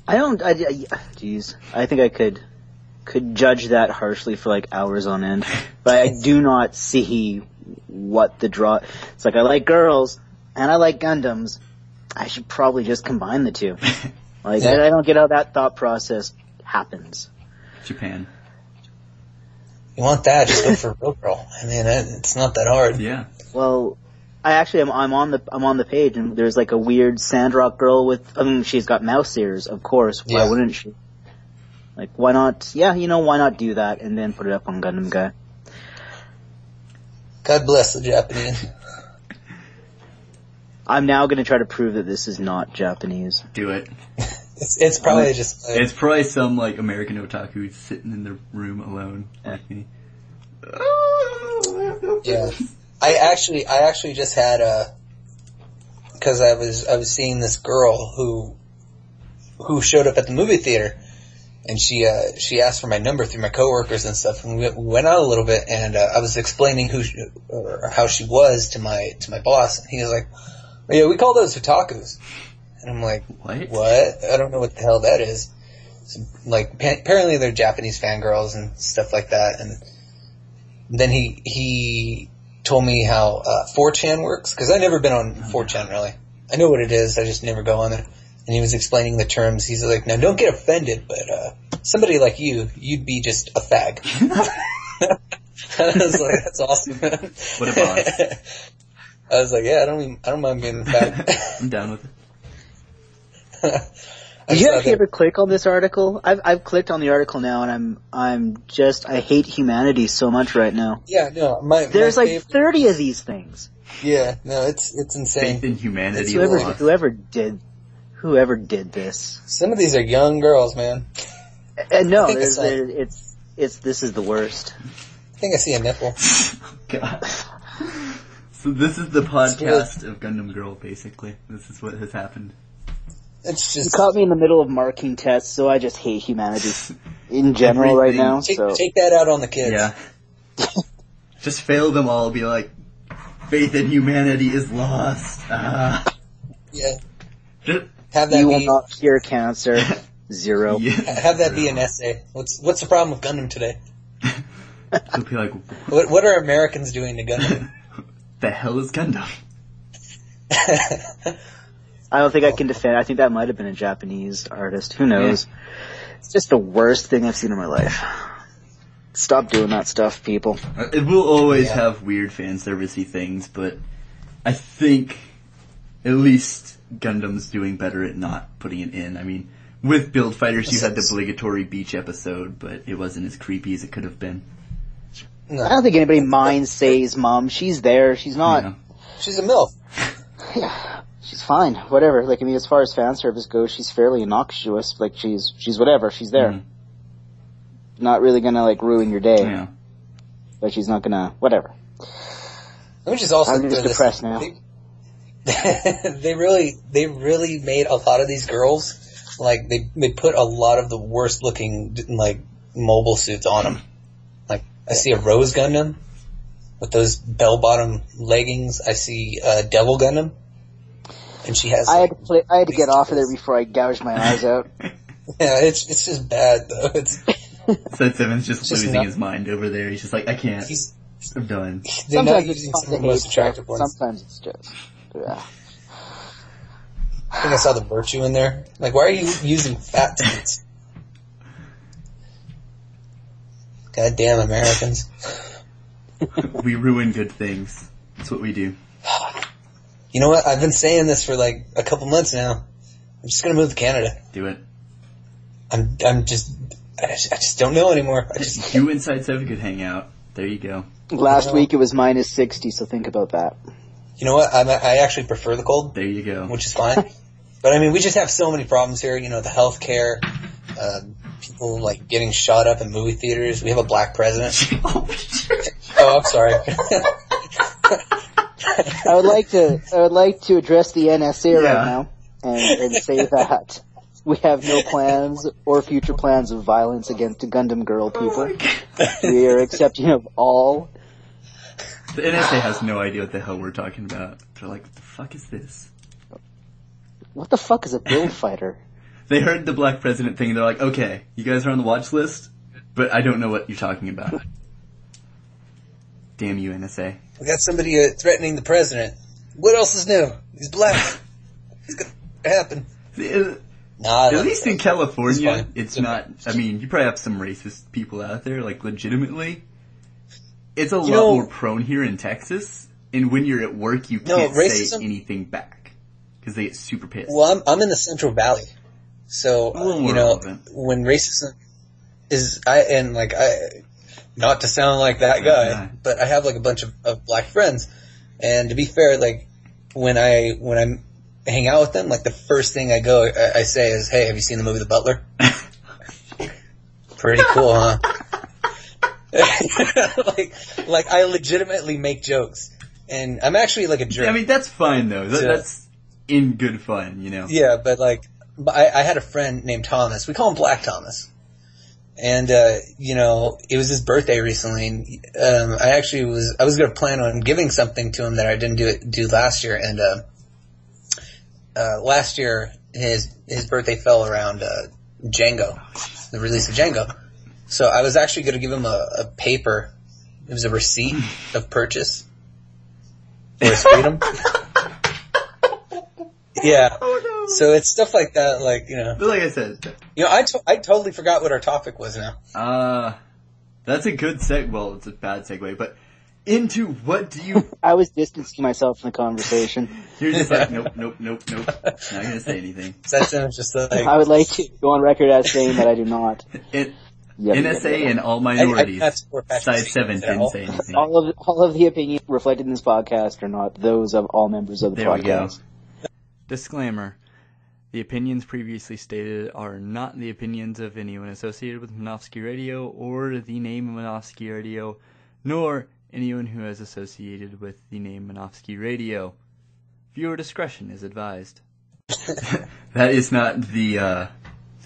Jeez. I think I could judge that harshly for like hours on end. But I do not see what the draw. It's like I like girls and I like Gundams. I should probably just combine the two. Like I don't get how that thought process happens. Japan. You want that? Just go for a real girl. I mean, it's not that hard. Yeah. Well, I'm on the page, and there's like a weird Sandrock girl with. I mean, she's got mouse ears, of course. Why wouldn't she? Like, why not? Yeah, why not do that and then put it up on Gundam Guy? God bless the Japanese. I'm now going to try to prove that this is not Japanese. Do it. It's probably just. It's probably some like American otaku sitting in their room alone like me. Yeah. I actually just had because I was seeing this girl who showed up at the movie theater, and she asked for my number through my coworkers and stuff, and we went out a little bit, and I was explaining how she was to my boss, and he was like, oh, yeah, we call those otakus. And I'm like, what? I don't know what the hell that is. So, like, apparently they're Japanese fangirls and stuff like that. And then he told me how 4chan works, because I've never been on 4chan, really. I know what it is, I just never go on there. And he was explaining the terms. He's like, now don't get offended, but somebody like you'd be just a fag. I was like, that's awesome, man. What a boss. I was like, yeah, I don't mind being a fag. I'm down with it. Did you ever click on this article? I've clicked on the article now, and I hate humanity so much right now. Yeah, no, there's like 30 of these things. Yeah, no, it's insane. Faith in humanity. Whoever did this. Some of these are young girls, man. No, this is the worst. I think I see a nipple. God. So this is the podcast of Gundam Girl, basically. This is what has happened. It's just... You caught me in the middle of marking tests, so I just hate humanity in general right now. Take that out on the kids. Yeah. Just fail them all, be like, faith in humanity is lost. Yeah. Just, have that you will not cure cancer. 0. Yeah. Have that be an essay. What's the problem with Gundam today? They'll be like, what are Americans doing to Gundam? The hell is Gundam? I don't think I can defend. I think that might have been a Japanese artist. Who knows? Yeah. It's just the worst thing I've seen in my life. Stop doing that stuff, people. It will always have weird fan servicey things, but I think at least Gundam's doing better at not putting it in. I mean, with Build Fighters, you had the obligatory beach episode, but it wasn't as creepy as it could have been. No. I don't think anybody minds Say's mom. She's there. She's not. Yeah. She's a MILF. Yeah. She's fine. Whatever. Like, I mean, as far as fan service goes, she's fairly innocuous. Like, she's whatever. She's there. Mm-hmm. Not really gonna, like, ruin your day. Yeah. But she's not gonna, whatever. Which is also... I'm just depressed now. They really made a lot of these girls, like, they put a lot of the worst looking, like, mobile suits on them. Like, I see a Rose Gundam with those bell-bottom leggings. I see Devil Gundam. And she has. I had to get off of there before I gouged my eyes out. Yeah, it's just bad though. So Simmons just losing his mind over there. He's just like, I can't. I'm done. Sometimes it's fun to hate stuff. Sometimes it's just. Yeah. I think I saw the virtue in there. Like, why are you using fat tits? Goddamn Americans. We ruin good things. That's what we do. You know what? I've been saying this for like a couple months now. I'm just gonna move to Canada. Do it. I just don't know anymore. You and Side 7 could hang out. There you go. Last week it was minus 60, so think about that. You know what? I actually prefer the cold. There you go. Which is fine. But I mean, we just have so many problems here. You know, the healthcare, people like getting shot up in movie theaters. We have a black president. Oh, I'm sorry. I would like to address the NSA right now and say that we have no plans or future plans of violence against Gundam Girl people. We are accepting of all. The NSA has no idea what the hell we're talking about. They're like, what the fuck is this? What the fuck is a build fighter? They heard the black president thing and they're like, okay, you guys are on the watch list, but I don't know what you're talking about. Damn you, NSA. We got somebody threatening the president. What else is new? He's black. It's gonna happen. At least in California, it's not... I mean, you probably have some racist people out there, like, legitimately. It's a lot more prone here in Texas, and when you're at work, you can't say anything back. Because they get super pissed. Well, I'm in the Central Valley. So, when racism is... not to sound like that guy, but I have, like, a bunch of black friends. And to be fair, like, when I hang out with them, like, the first thing I say is, hey, have you seen the movie The Butler? Pretty cool, huh? like I legitimately make jokes. And I'm actually like a jerk. I mean, that's fine though. That's in good fun, you know? Yeah, but like, I had a friend named Thomas. We call him Black Thomas. And, it was his birthday recently, and, I was gonna plan on giving something to him that I didn't do last year, and, last year, his birthday fell around, Django, the release of Django. So I was actually gonna give him a paper. It was a receipt of purchase for his freedom. Yeah. Oh, no. So it's stuff like that, But like I said, I totally forgot what our topic was now. that's a good well, it's a bad segue, but into what do you... I was distancing myself from the conversation. You're just like, nope, not gonna say anything. That's just like... I would like to go on record as saying that I do not. NSA and all minorities. Size 7 didn't say anything. All of the opinions reflected in this podcast are not those of all members of the podcast. There we go. Disclaimer. The opinions previously stated are not the opinions of anyone associated with Minovsky Radio or the name Minovsky Radio, nor anyone who is associated with the name Minovsky Radio. Viewer discretion is advised. That is not the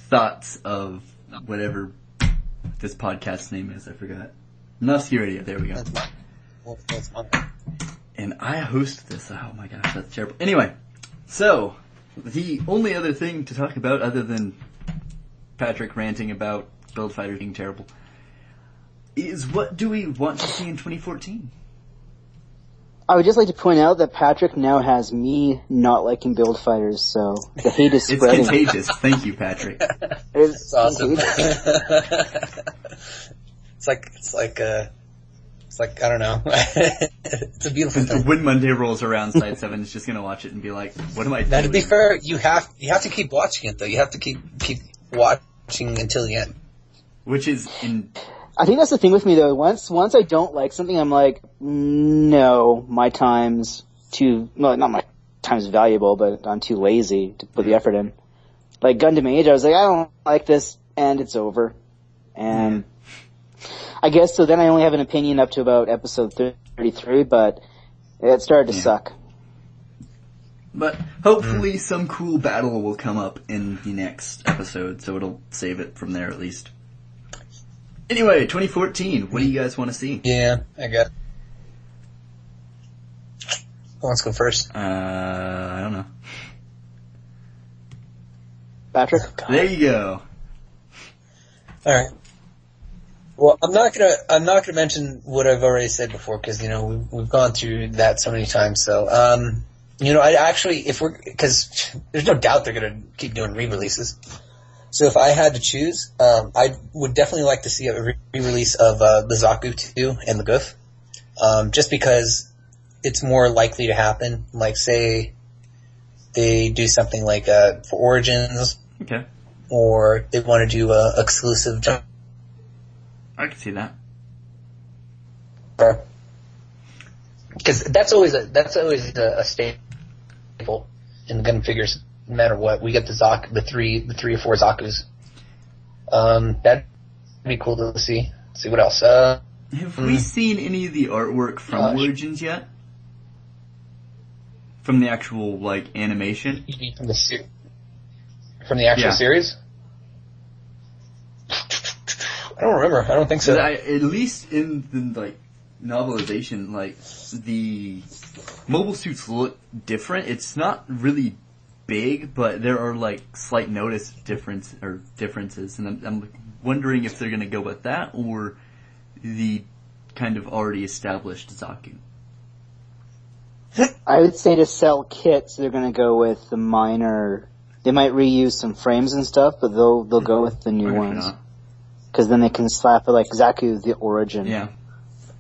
thoughts of whatever this podcast's name is. I forgot. Minovsky Radio. There we go. That's mine. And I host this. Oh my gosh, that's terrible. Anyway. So, the only other thing to talk about other than Patrick ranting about Build Fighter being terrible is what do we want to see in 2014? I would just like to point out that Patrick now has me not liking Build Fighters, so the hate is spreading. It's contagious. Thank you, Patrick. It's awesome. It's like, I don't know. It's a beautiful thing. When Monday rolls around, Side 7 is just going to watch it and be like, what am I doing? Now, to be fair, you have to keep watching it, though. You have to keep watching until the end. Which is I think that's the thing with me, though. Once I don't like something, I'm like, no, my time's not my time's valuable, but I'm too lazy to put the effort in. Like Gundam Age, I was like, I don't like this, and it's over. And I guess so then I only have an opinion up to about episode 33, but it started to suck. But hopefully some cool battle will come up in the next episode, so it'll save it from there at least. Anyway, 2014, what do you guys want to see? Yeah, I got it. Who wants to go first? I don't know. Patrick? Oh, there you go. Alright. Well, I'm not gonna mention what I've already said before, because, we've gone through that so many times, so, I actually, because there's no doubt they're gonna keep doing re-releases. So if I had to choose, I would definitely like to see a re-release of the Zaku 2 and the Goof, just because it's more likely to happen. Like, say they do something like for Origins, okay, or they want to do a exclusive. I can see that. Because that's always a staple in the Gundam figures. No matter what, we get the three or four Zakus. That'd be cool to see. Let's see what else. Have we seen any of the artwork from Origins yet? From the actual animation? From the actual series? I don't remember. I don't think so. At least in the novelization, the mobile suits look different. It's not really big, but there are slight differences, and I'm wondering if they're going to go with that or the kind of already established Zaku. I would say to sell kits, they're going to go with the minor. They might reuse some frames and stuff, but they'll go with the new ones. Because then they can slap it like Zaku the Origin. Yeah.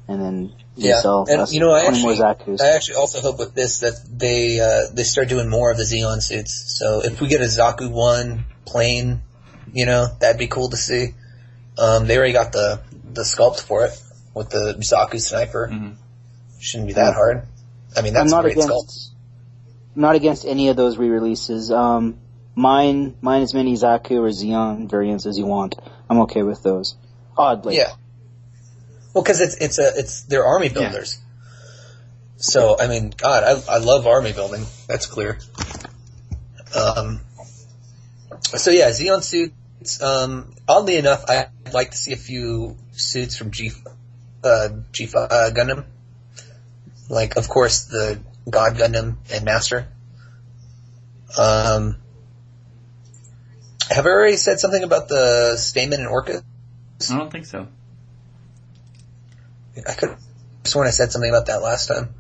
And then sell 20 more Zakus. I actually also hope with this that they start doing more of the Xeon suits. So if we get a Zaku 1 plain, that'd be cool to see. They already got the sculpt for it with the Zaku sniper. Mm-hmm. Shouldn't be that hard. I mean, that's a great sculpt. I'm not against any of those re-releases. Mine as many Zaku or Xeon variants as you want. I'm okay with those. Oddly. Yeah. Well, because it's they're army builders. Yeah. So, I mean, God, I love army building. That's clear. So yeah, Xeon suits, Oddly enough, I'd like to see a few suits from Gundam. Like, of course, the God Gundam and Master. Have I already said something about the Stamen and Orcas? I don't think so. I could have sworn I said something about that last time.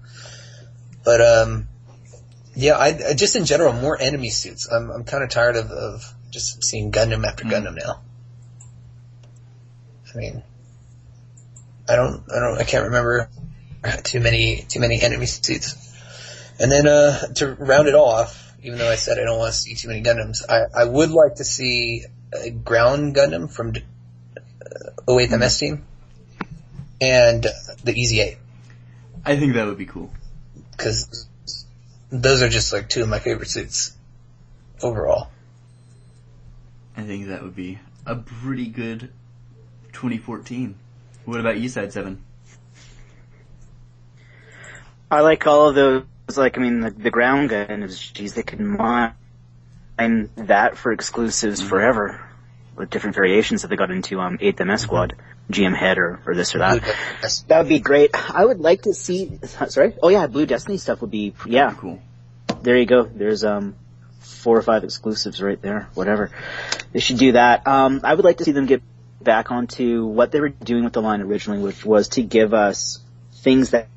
But, yeah, I just in general, more enemy suits. I'm kind of tired of just seeing Gundam after Gundam now. I mean, I can't remember too many enemy suits. And then, to round it off, even though I said I don't want to see too many Gundams, I would like to see a ground Gundam from 08th MS team and the EZ-8. I think that would be cool. Because those are just like two of my favorite suits overall. I think that would be a pretty good 2014. What about you, Side 7? I like all of those. Like, I mean, the ground gun is, geez, they could mine that for exclusives forever with different variations that they got into 8th MS Squad, GM Head or this or that. That would be great. I would like to see. Sorry. Oh yeah, Blue Destiny stuff would be cool. There you go. There's 4 or 5 exclusives right there. Whatever. They should do that. I would like to see them get back onto what they were doing with the line originally, which was to give us things that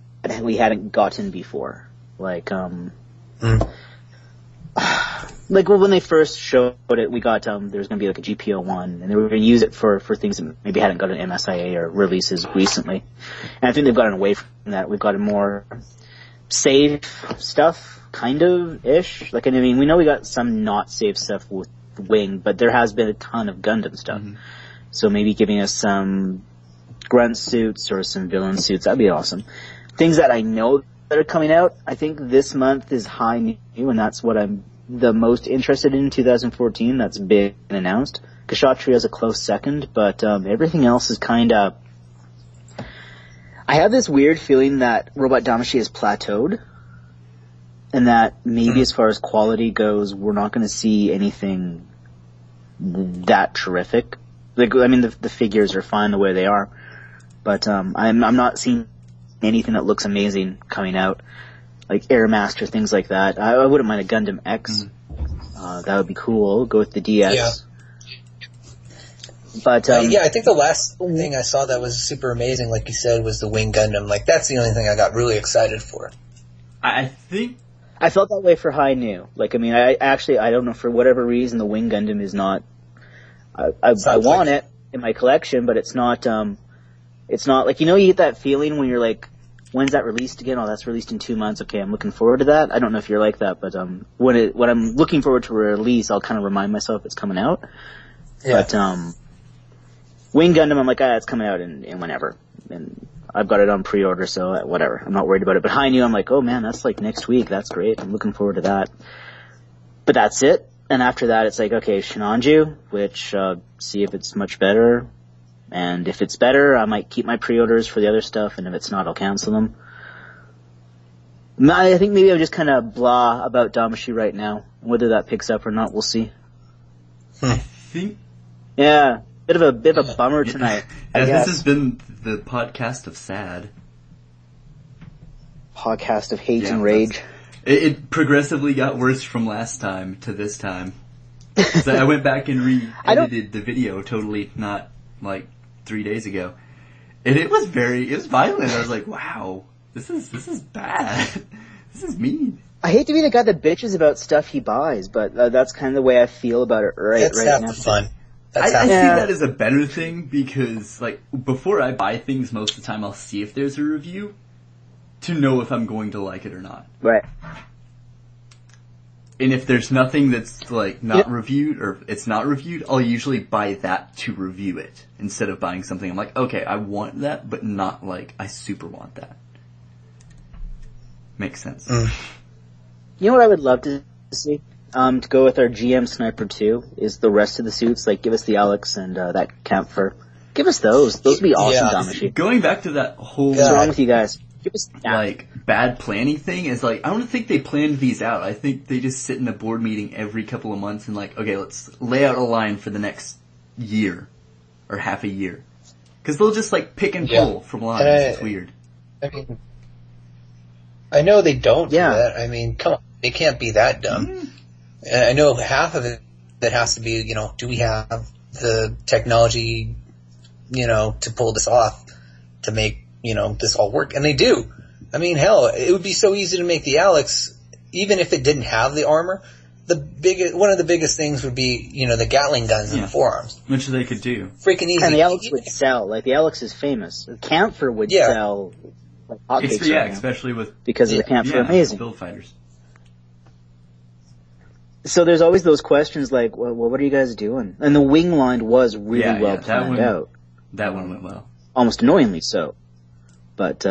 we hadn't gotten before. Like, like when they first showed it, we got, there was going to be like a GPO-1, and they were going to use it for things that maybe hadn't gotten MSIA or releases recently. And I think they've gotten away from that. We've gotten more safe stuff, kind of-ish. Like, I mean, we know we got some not safe stuff with Wing, but there has been a ton of Gundam stuff. Mm-hmm. So maybe giving us some grunt suits or some villain suits, that'd be awesome. Things that I know that are coming out, I think this month is High New, and that's what I'm the most interested in 2014. That's big and announced. Kshatriya is a close second, but everything else is kind of... I have this weird feeling that Robot Damacy has plateaued, and that maybe as far as quality goes, we're not going to see anything that terrific. Like, I mean, the figures are fine the way they are, but I'm not seeing anything that looks amazing coming out, like Airmaster, things like that. I wouldn't mind a Gundam X. That would be cool. Go with the DS. Yeah. But yeah, I think the last thing I saw that was super amazing, like you said, was the Wing Gundam. Like, that's the only thing I got really excited for. I think I felt that way for High New. Like, I mean, I don't know, for whatever reason, the Wing Gundam is not. I want it in my collection, but it's not like, you know, you get that feeling when you're like, when's that released again? Oh, that's released in 2 months. Okay, I'm looking forward to that. I don't know if you're like that, but when I'm looking forward to a release, I'll kind of remind myself it's coming out. Yeah. But Wing Gundam, I'm like, it's coming out in whenever, and I've got it on pre-order, so whatever. I'm not worried about it. But High New, I'm like, oh man, that's like next week. That's great. I'm looking forward to that. But that's it. And after that, it's like, okay, Shinanju, which see if it's much better. And if it's better, I might keep my pre-orders for the other stuff, and if it's not, I'll cancel them. I think maybe I'm just kind of blah about Damacy right now. Whether that picks up or not, we'll see. I think... Yeah, bit of a bummer tonight. This has been the podcast of sad. Podcast of hate and rage. It progressively got worse from last time to this time. So I went back and re-edited the video totally not like 3 days ago. And it was violent. I was like, wow, this is bad. This is mean. I hate to be the guy that bitches about stuff he buys, but that's kind of the way I feel about it right now. That's half the fun. I see that as a better thing because, like, before I buy things, most of the time I'll see if there's a review to know if I'm going to like it or not. Right. And if there's nothing that's, like, not reviewed, or it's not reviewed, I'll usually buy that to review it. Instead of buying something, I'm like, okay, I want that, but not, like, I super want that. Makes sense. You know what I would love to see? To go with our GM Sniper 2 is the rest of the suits. Like, give us the Alex and that Camphor. Give us those. Those would be awesome, Damacy. Going back to that whole... What's wrong with you guys? Like, bad planning thing is like, I don't think they planned these out. I think they just sit in a board meeting every couple of months and like, okay, let's lay out a line for the next year or half a year. Because they'll just like pick and pull from lines. It's weird. I mean, I know they don't do that. I mean, come on, they can't be that dumb. Mm. And I know half of it that has to be, do we have the technology, to pull this off, to make, this all work? And they do. I mean, hell, it would be so easy to make the Alex, even if it didn't have the armor. One of the biggest things would be, the Gatling guns in the forearms. Which they could do. Freaking easy. And the Alex would sell. Like, the Alex is famous. The Camphor would sell like hotcakes. Yeah, especially with... Because of the Camphor amazing. Build fighters. So there's always those questions like, well, what are you guys doing? And the wing line was really well planned out. That one went well. Almost annoyingly so. But,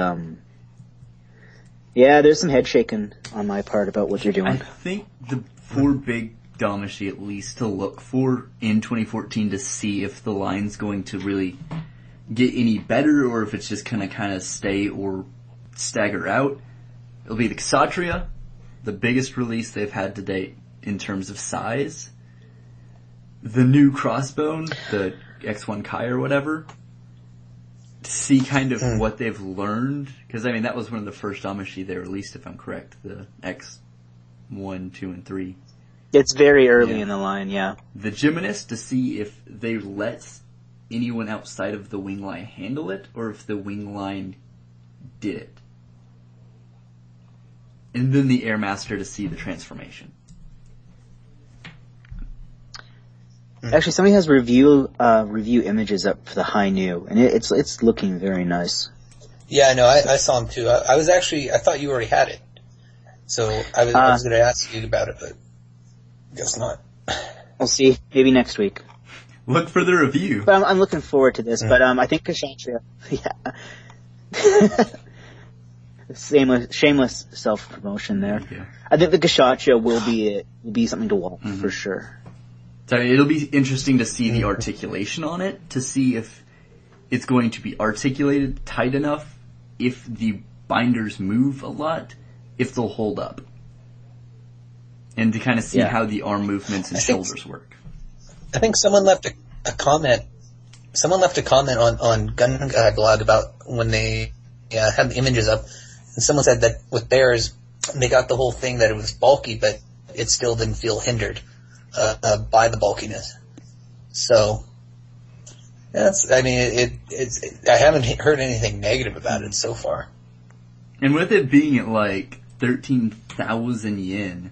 there's some head shaking on my part about what you're doing. I think the 4 big Damashi at least to look for in 2014 to see if the line's going to really get any better or if it's just gonna kind of stay or stagger out. It'll be the Kshatriya, the biggest release they've had to date in terms of size. The new Crossbone, the X1 Kai or whatever, to see kind of what they've learned. Because, I mean, that was one of the first Damashi they released, if I'm correct. The X1, 2, and 3. It's very early in the line, yeah. The Gymnast, to see if they let anyone outside of the wing line handle it, or if the wing line did it. And then the Airmaster to see the transformation. Actually, somebody has review images up for the High New, and it's looking very nice. Yeah, no, I saw them too. I thought you already had it, so I was going to ask you about it, but guess not. We'll see. Maybe next week. Look for the review. But I'm looking forward to this. But I think Kshatriya, shameless self promotion there. Yeah. I think the Kshatriya will be something to watch for sure. So it'll be interesting to see the articulation on it, to see if it's going to be articulated tight enough, if the binders move a lot, if they'll hold up. And to kind of see how the arm movements and shoulders work. I think someone left a comment. Someone left a comment on Gundam Guy blog about when they had the images up, and someone said that with theirs, they got the whole thing that it was bulky, but it still didn't feel hindered by the bulkiness. So, I haven't heard anything negative about it so far. And with it being at like 13,000 yen,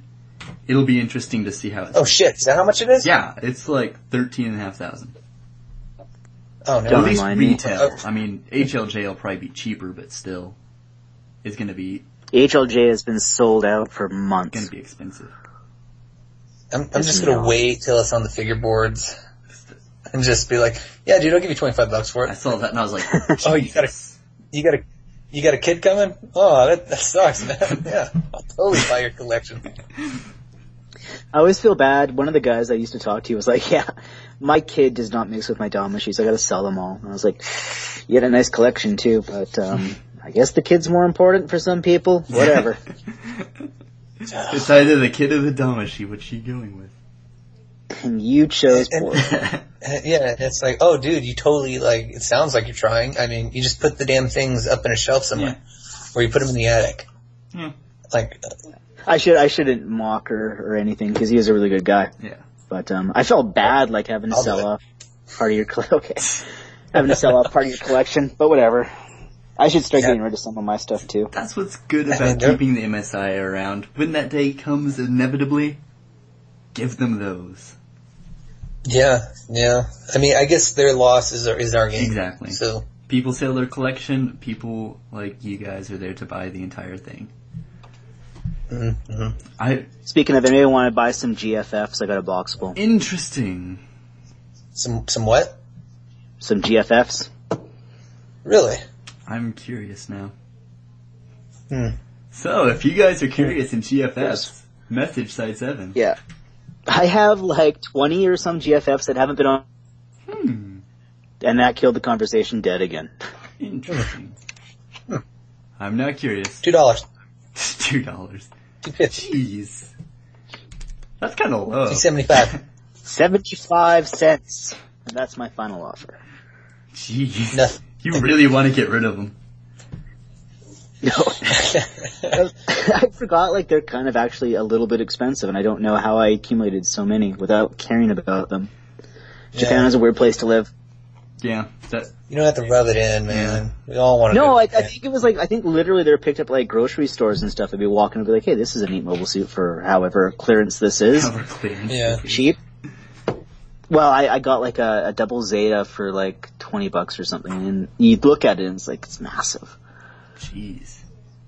it'll be interesting to see how it's... Oh shit, is that how much it is? Yeah, it's like 13,500. Oh no. At least retail. I mean, HLJ will probably be cheaper, but still, it's gonna be... HLJ has been sold out for months. It's gonna be expensive. I'm just gonna wait till it's on the figure boards and just be like, yeah, dude, I'll give you $25 for it. I saw that and I was like, oh, you got a kid coming? Oh, that sucks, man. Yeah, I'll totally buy your collection. I always feel bad. One of the guys I used to talk to was like, yeah, my kid does not mix with my Damashi, so I gotta sell them all. And I was like, you had a nice collection too, but I guess the kid's more important for some people. Whatever. It's either the kid or the Damashi. What's she going with? And you chose poor. Yeah, it's like, oh, dude, you totally, like, it sounds like you're trying. I mean, you just put the damn things up in a shelf somewhere. Or you put them in the attic. Yeah. Like... I shouldn't mock her or anything, because he was a really good guy. Yeah. But I felt bad, like, having to sell off part of your... Okay. Having to sell off part of your collection, but whatever. I should start getting rid of some of my stuff too. That's what's good about keeping the MSI around. When that day comes inevitably, give them those. Yeah. I mean, I guess their loss is our gain. Exactly. So people sell their collection. People like you guys are there to buy the entire thing. Mm-hmm. Speaking of, anybody want to buy some GFFs? I got a box full. Interesting. Some what? Some GFFs. Really? I'm curious now. So, if you guys are curious in GFFs, message Side 7. Yeah. I have like 20 or some GFFs that haven't been on. And that killed the conversation dead again. Interesting. I'm not curious. $2. $2. $2.50. Jeez. That's kind of low. $2.75. 75 cents. And that's my final offer. Jeez. No. You really want to get rid of them. No. I forgot, like, they're kind of actually a little bit expensive, and I don't know how I accumulated so many without caring about them. Japan is a weird place to live. Yeah. You don't have to rub it in, man. We all want to. No, I think it was like, I think literally they're picked up like grocery stores and stuff. They'd be walking and be like, hey, this is a neat mobile suit for however clearance this is. Yeah. Cheap. Well, I got like a double Zeta for like $20 or something, and you look at it and it's like, it's massive. Jeez.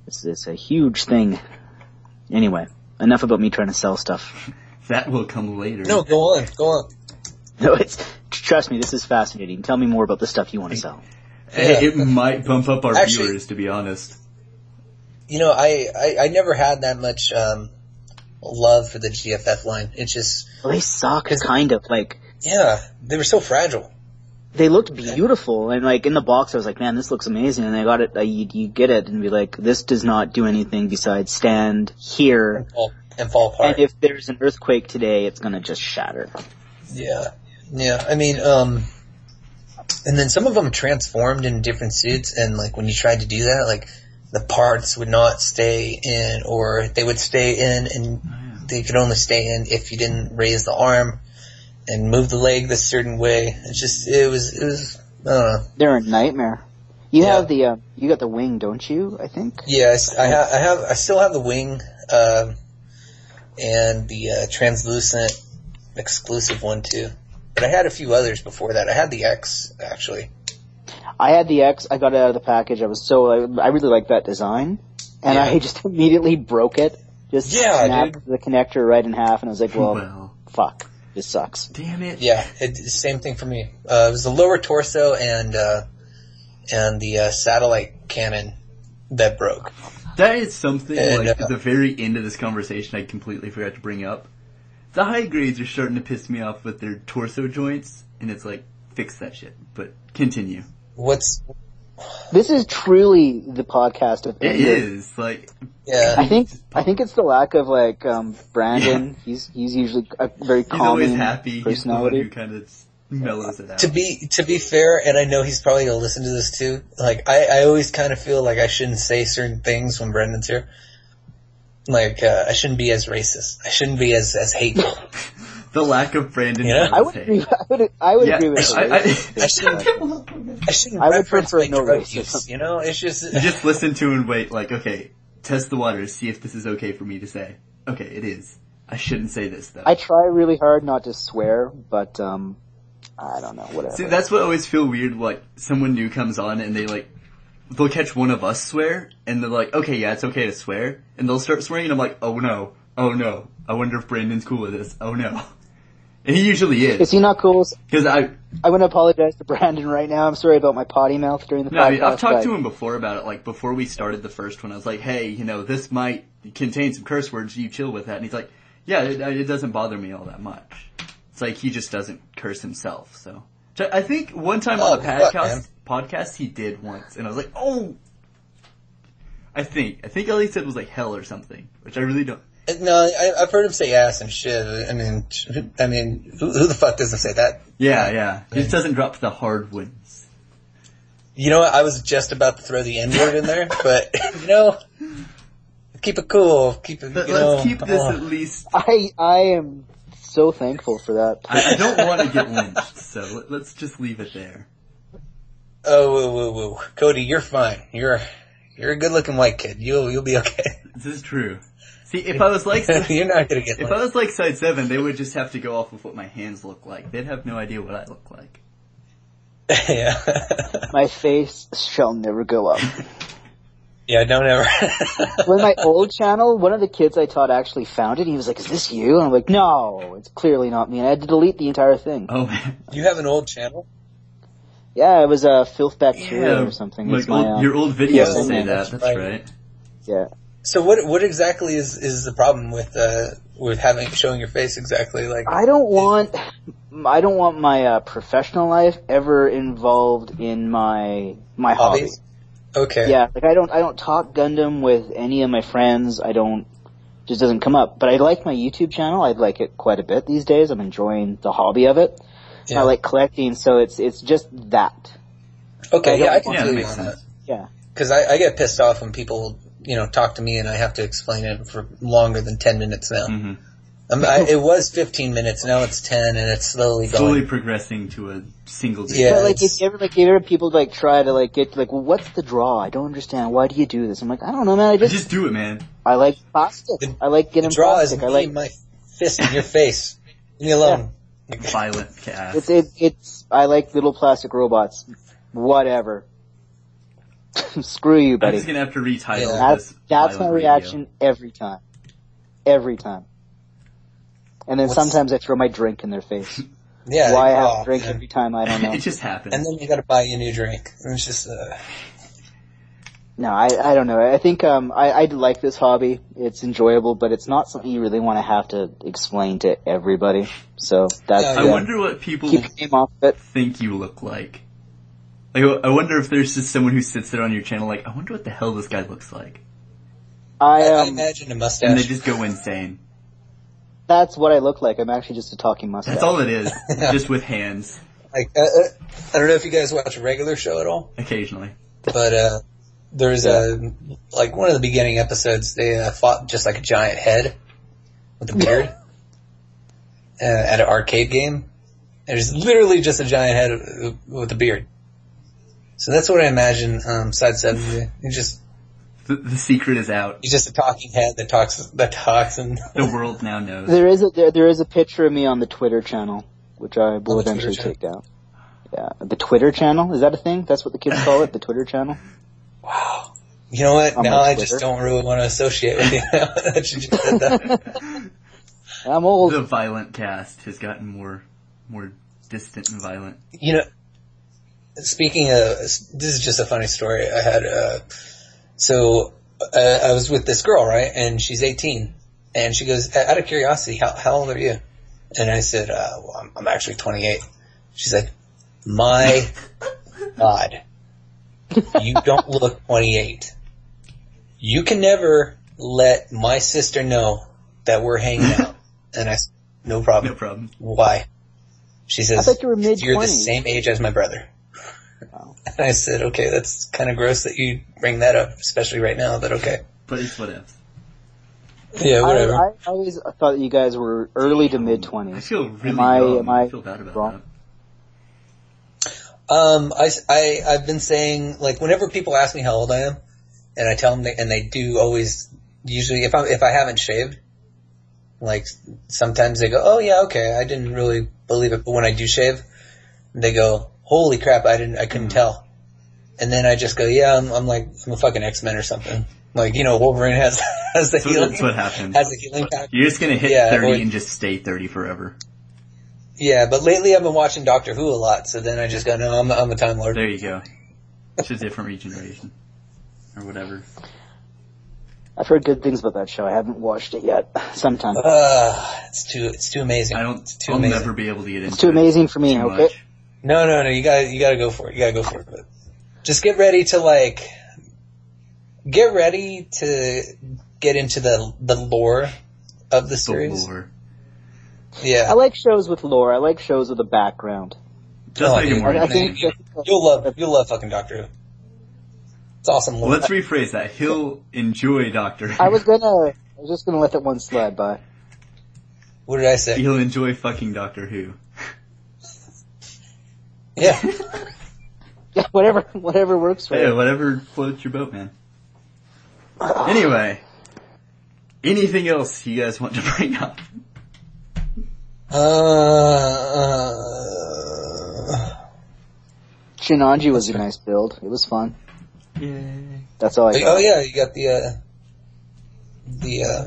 It's a huge thing. Anyway, enough about me trying to sell stuff. That will come later. No, go on. No, trust me, this is fascinating. Tell me more about the stuff you want to sell. It might bump up our viewers, to be honest. You know, I never had that much love for the GFF line. It's just... Well, they suck, kind of, like... Yeah, they were so fragile. They looked beautiful, and like in the box I was like, man, this looks amazing, and I got it, you get it, and be like, this does not do anything besides stand here... And fall apart. And if there's an earthquake today, it's gonna just shatter. Yeah. I mean, and then some of them transformed in different suits, and like when you tried to do that, like the parts would not stay in, or they would stay in, and they could only stay in if you didn't raise the arm and move the leg this certain way. It was I don't know. They're a nightmare. You have the you got the wing, don't you? I think. Yes, I still have the wing, and the translucent exclusive one too. But I had a few others before that. I had the X, actually. I had the X. I got it out of the package. I really liked that design. And I just immediately broke it. Just snapped the connector right in half, and I was like, well, fuck. This sucks. Damn it. Yeah, same thing for me. It was the lower torso and the satellite cannon that broke. That is something, at the very end of this conversation I completely forgot to bring up. The high grades are starting to piss me off with their torso joints, and it's like, fix that shit. But continue. This is truly the podcast of It is, like... Yeah. I think it's the lack of, like, Brandon. Yeah. He's usually a very calming personality. He's always happy. He's the one who kind of mellows it out. To be fair, and I know he's probably gonna listen to this too, like, I always kind of feel like I shouldn't say certain things when Brendan's here. Like, I shouldn't be as racist. I shouldn't be as hateful. The lack of Brandon. Yeah. I would agree with that. I shouldn't I would reference prefer my no drug racism. use, you know? It's just... You just listen to and wait, like, okay, test the waters, see if this is okay for me to say. Okay, it is. I shouldn't say this, though. I try really hard not to swear, but, I don't know, whatever. See, that's what I always feel weird, like, someone new comes on and they'll catch one of us swear, and they're like, okay, yeah, it's okay to swear, and they'll start swearing, and I'm like, oh no, I wonder if Brandon's cool with this, oh no. And he usually is. Is he not cool? Because I want to apologize to Brandon right now. I'm sorry about my potty mouth during the podcast. I've talked to him before about it. Like, before we started the first one, I was like, hey, this might contain some curse words. You chill with that. And he's like, yeah, it doesn't bother me all that much. It's like he just doesn't curse himself. So I think one time on the podcast he did once. And I was like, oh! I think all he said was like hell or something, which I really don't. No, I've heard him say ass and shit. I mean, who the fuck doesn't say that? Yeah. He just doesn't drop the hard ones. You know what? I was just about to throw the N-word in there, but, keep it cool. Let's keep this at least. I am so thankful for that. I don't want to get lynched, so let's just leave it there. Oh, whoa. Cody, you're fine. You're a good-looking white kid. You'll be okay. This is true. See, if I was like... You're not gonna get... If I was like Side 7, they would just have to go off of what my hands look like. They'd have no idea what I look like. Yeah. My face shall never go up. Yeah, don't ever. With my old channel, one of the kids I taught actually found it, and he was like, is this you? And I'm like, no, it's clearly not me. And I had to delete the entire thing. Oh, man. You have an old channel? Yeah, it was Filth Bacteria or something. Like your old videos say that. That's right. Yeah. So what exactly is the problem with showing your face exactly? Like, I don't want my professional life ever involved in my hobbies. Okay. Yeah, like I don't talk Gundam with any of my friends. Just doesn't come up. But I like my YouTube channel. I like it quite a bit these days. I'm enjoying the hobby of it. I like collecting, so it's just that. Okay, I can feel you on sense. that. Yeah. Because I get pissed off when people, talk to me and I have to explain it for longer than 10 minutes now. Mm-hmm. It was 15 minutes, now it's 10, and it's slowly going. Progressing to a single digit. Yeah, but if you ever people try to get well, what's the draw? I don't understand. Why do you do this? I'm like, I don't know, man. I just do it, man. I like plastic. I like getting the draw plastic. Is me, my fist in your face. Leave me alone. Yeah. Violentcast. It's I like little plastic robots. Whatever. Screw you, buddy. I'm just gonna have to retitle this. That's my reaction every time. Every time. And then sometimes I throw my drink in their face. Yeah. Why I have to drink every time, I don't know. It just happens. And then you gotta buy a new drink. It's just, No, I don't know. I think, I like this hobby. It's enjoyable, but it's not something you really want to have to explain to everybody. So that's, I wonder what people keep your name off it. think you look like. I wonder if there's just someone who sits there on your channel I wonder what the hell this guy looks like. I imagine a mustache. And they just go insane. That's what I look like. I'm actually just a talking mustache. That's all it is. Just with hands. I don't know if you guys watch a regular show at all. Occasionally. But, there's one of the beginning episodes, they fought just like a giant head with a beard at an arcade game. There's literally just a giant head with a beard. So that's what I imagine, Side 70. The secret is out. He's just a talking head that talks and... The world now knows. There is a picture of me on the Twitter channel, which I will eventually take down. Yeah. The Twitter channel? Is that a thing? That's what the kids call it? The Twitter channel? Wow. You know what? Now I just don't really want to associate with you now that you just said that. I'm old. The Violentcast has gotten more distant and violent. Speaking of, this is just a funny story. I had, I was with this girl, right? And she's 18. And she goes, out of curiosity, how old are you? And I said, well, I'm actually 28. She's like, my God, you don't look 28. You can never let my sister know that we're hanging out. And I said, no problem. No problem. Why? She says, I thought you were mid-20s. You're the same age as my brother. Wow. And I said, okay, that's kind of gross that you bring that up, especially right now, but okay. But it's what ifs. Yeah, whatever. I always thought that you guys were early to mid-20s. I feel really young. I feel bad about wrong? that. I've been saying, whenever people ask me how old I am, and I tell them, and they do always, usually, if I haven't shaved, sometimes they go, oh yeah, okay, I didn't really believe it, but when I do shave, they go, holy crap, I couldn't tell. And then I just go, yeah, I'm a fucking X-Men or something. Wolverine has the healing. That's what happens. Has the healing pack. You're just gonna hit 30 and just stay 30 forever. Yeah, but lately I've been watching Doctor Who a lot, so then I just go, no, I'm a Time Lord. There you go. It's a different regeneration. Or whatever. I've heard good things about that show. I haven't watched it yet. Sometime. It's too amazing. I'll never be able to get into it. It's too amazing for me, okay? Much. No, you gotta go for it. You gotta go for it. But just get ready to get into the lore of the series. The lore. Yeah. I like shows with lore. I like shows with a background. Just make it more interesting. You'll love fucking Doctor Who. It's awesome. Well, let's rephrase that. He'll enjoy Doctor Who. I was just gonna let that one slide by. What did I say? He'll enjoy fucking Doctor Who. Yeah. Yeah, whatever works for Yeah, you. whatever floats your boat, man. Anyway, anything else you guys want to bring up? Shinanji was a nice build. It was fun. Yay. That's all I got. Oh yeah, you got the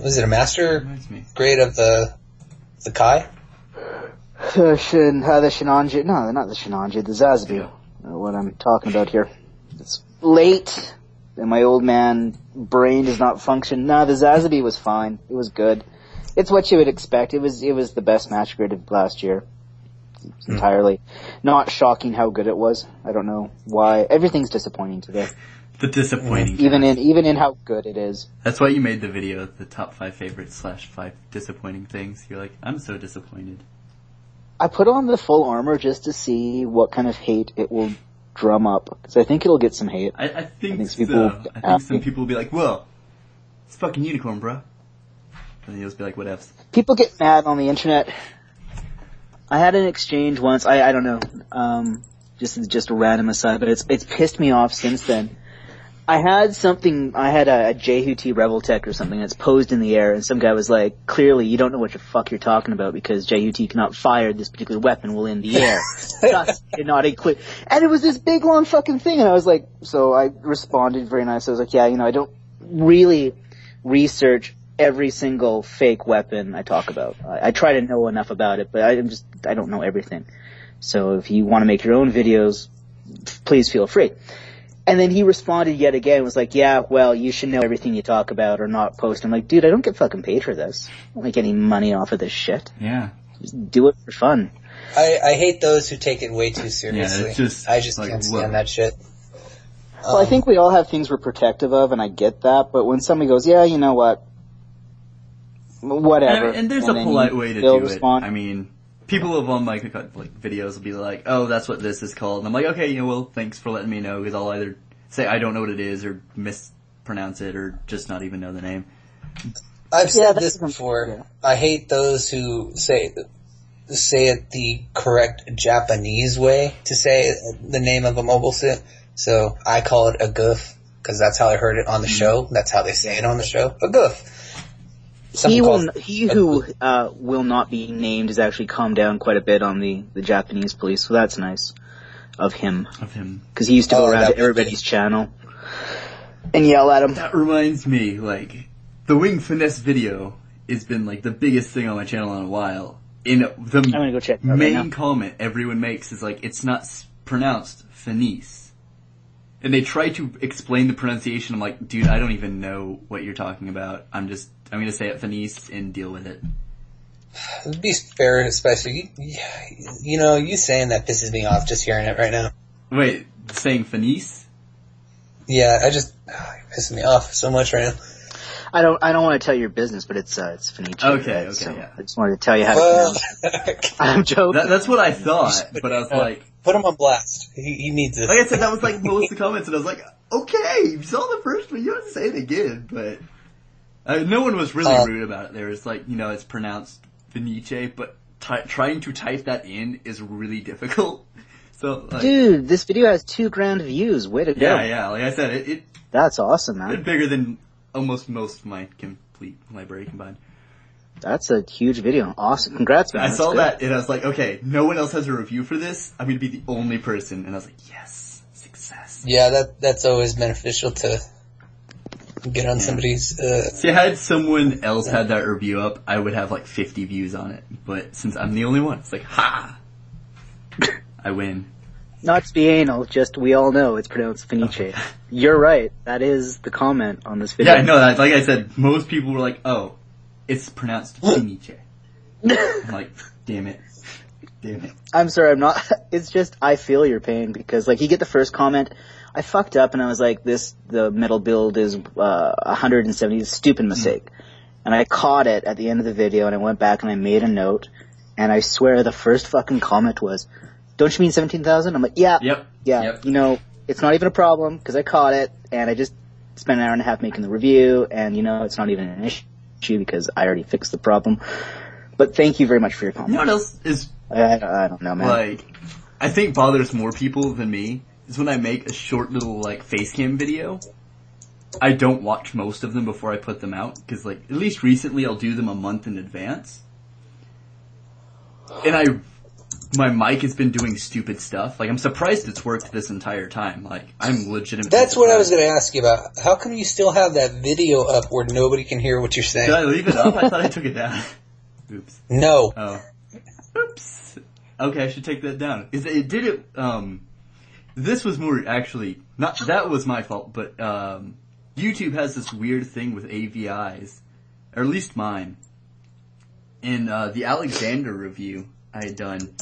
was it a master grade of the Kai? The Shinanji, no, they're not the Shinanji, the Zazabu. What I'm talking about here. It's late, and my old man brain does not function. No, the Zazabu was fine. It was good. It's what you would expect. It was the best match grid of last year. It's entirely not shocking how good it was. I don't know why. Everything's disappointing today. The disappointing. Even in how good it is. That's why you made the video, the top 5 favorites / 5 disappointing things. You're like, I'm so disappointed. I put on the full armor just to see what kind of hate it will drum up, because I think it'll get some hate. I think some people will be like, "Whoa, it's fucking unicorn, bro," and then you'll just be like, "Whatevs." People get mad on the internet. I had an exchange once. I don't know. Just a random aside, but it's pissed me off since then. I had a JHUT Rebel Tech or something that's posed in the air, and some guy was like, "Clearly, you don't know what the fuck you're talking about, because JHUT cannot fire this particular weapon while in the air. Thus, did not include." And it was this big long fucking thing, and I was like, so I responded very nice. I was like, "Yeah, I don't really research every single fake weapon I talk about. I try to know enough about it, but I don't know everything. So if you want to make your own videos, please feel free." And then he responded yet again, was like, "Yeah, well, you should know everything you talk about or not post." I'm like, dude, I don't get fucking paid for this. I don't make any money off of this shit. Yeah. Just do it for fun. I hate those who take it way too seriously. Yeah, I just can't stand that shit. Well, I think we all have things we're protective of, and I get that, but when somebody goes, "Yeah, you know what? Whatever." And there's a polite way to do it. I mean, people of on my videos will be like, "Oh, that's what this is called." And I'm like, "Okay, well, thanks for letting me know," because I'll either say I don't know what it is or mispronounce it or just not even know the name. I've said this before. Yeah. I hate those who say it the correct Japanese way to say the name of a mobile suit. So I call it a goof because that's how I heard it on the show. That's how they say it on the show. A goof. He who will not be named has actually calmed down quite a bit on the Japanese police, so that's nice of him. Because he used to go around to everybody's channel and yell at him. That reminds me, the Wing Finesse video has been, the biggest thing on my channel in a while. I'm gonna go check main comment everyone makes is, it's not pronounced finesse. And they try to explain the pronunciation. I'm like, dude, I don't even know what you're talking about. I'm going to say it finesse and deal with it. To be fair, especially, you saying that pisses me off just hearing it right now. Wait, saying finesse? Yeah, you're pissing me off so much right now. I don't want to tell your business, but it's Fenice. Okay, so yeah. I just wanted to tell you how to pronounce it. I'm joking. That's what I thought, but I was like... Put him on blast. He needs this. Like I said, that was most of the comments, and I was like, okay, you saw the first one, you don't have to say it again, but... no one was really rude about it. There was it's pronounced Fenice, but trying to type that in is really difficult. So, dude, this video has 2 grand views. Way to go. Yeah, like I said, it that's awesome, man. It's bigger than almost most of my complete library combined. That's a huge video. Awesome. Congrats, man. I saw that, and I was like, okay, no one else has a review for this. I'm going to be the only person. And I was like, yes, success. Yeah, that's always beneficial to get on somebody's... See, had someone else had that review up, I would have 50 views on it. But since I'm the only one, it's like, ha! I win. Not to be anal, just we all know it's pronounced Fenice. You're right. That is the comment on this video. Yeah, no, like I said, most people were like, oh, it's pronounced Fenice. I'm like, damn it. I'm sorry, I'm not... It's just, I feel your pain, because, you get the first comment... I fucked up and I was like, the metal build is 170, stupid mistake. And I caught it at the end of the video and I went back and I made a note and I swear the first fucking comment was, "Don't you mean 17,000? I'm like, yeah. Yep. It's not even a problem because I caught it and I just spent an hour and a half making the review and it's not even an issue because I already fixed the problem. But thank you very much for your comment. You know what else is... I don't know, man. I think bothers more people than me is when I make a short little, face cam video. I don't watch most of them before I put them out, because, at least recently I'll do them a month in advance. And my mic has been doing stupid stuff. I'm surprised it's worked this entire time. I'm legitimately That's surprised. What I was going to ask you about. How come you still have that video up where nobody can hear what you're saying? Did I leave it up? I thought I took it down. Oops. No. Oh. Oops. Okay, I should take that down. It did it, this was more actually, that was my fault, but, YouTube has this weird thing with AVIs, or at least mine. In, the Alexander review I had done,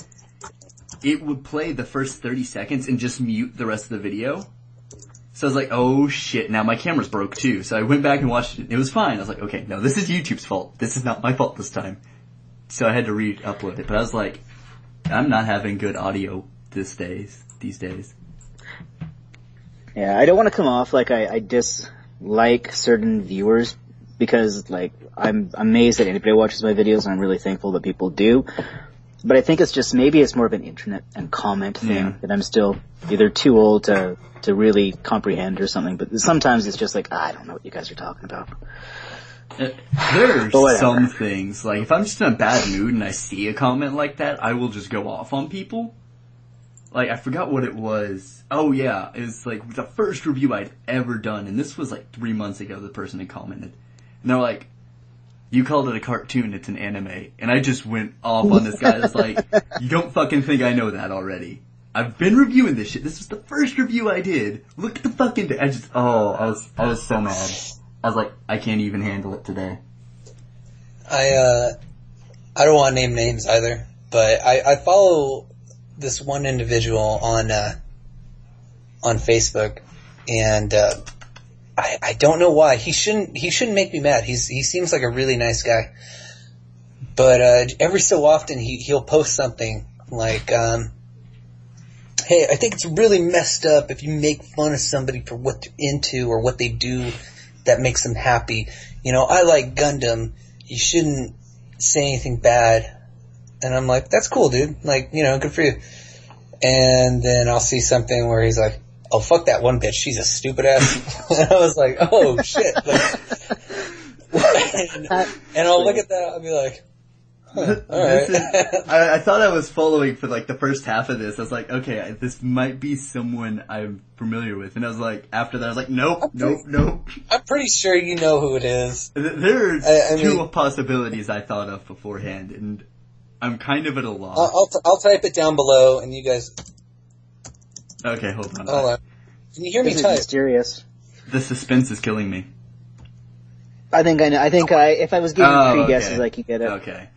it would play the first 30 seconds and just mute the rest of the video. So I was like, oh shit, now my camera's broke too. So I went back and watched it. It was fine. I was like, okay, no, this is YouTube's fault. This is not my fault this time. So I had to re-upload it. But I was like, I'm not having good audio these days. Yeah, I don't want to come off like I dislike certain viewers because, like, I'm amazed that anybody watches my videos, and I'm really thankful that people do. But I think it's just, maybe it's more of an internet and comment thing that I'm still either too old to really comprehend or something. But sometimes it's just like, I don't know what you guys are talking about. There's some things, like, if I'm just in a bad mood and I see a comment like that, I will just go off on people. Like, I forgot what it was. Oh yeah, it was like the first review I'd ever done, and this was like 3 months ago, the person had commented. And they're like, you called it a cartoon, it's an anime. And I just went off on this guy. It's like, you don't fucking think I know that already. I've been reviewing this shit. This was the first review I did. Look at the fucking... I was so mad. I was like, I can't even handle it today. I don't want to name names either, but I follow this one individual on Facebook, and I don't know why. He shouldn't make me mad. He seems like a really nice guy, but every so often he'll post something like, hey, I think it's really messed up if you make fun of somebody for what they're into or what they do that makes them happy. You know, I like Gundam. You shouldn't say anything bad. And I'm like, that's cool, dude. Like, you know, good for you. And then I'll see something where he's like, oh, fuck that one bitch. She's a stupid ass. And I was like, oh, shit. Like, and I'll look at that. I'll be like, huh, all right. I thought I was following for like the first half of this. I was like, okay, this might be someone I'm familiar with. And I was like, after that, I was like, nope. I'm pretty sure you know who it is. There's two possibilities I thought of beforehand, and I'm kind of at a loss. I'll type it down below, and you guys... Okay, hold on. Hold on. Can you hear me type? Mysterious. The suspense is killing me. I think I know. If I was giving three guesses, I could get it. Okay.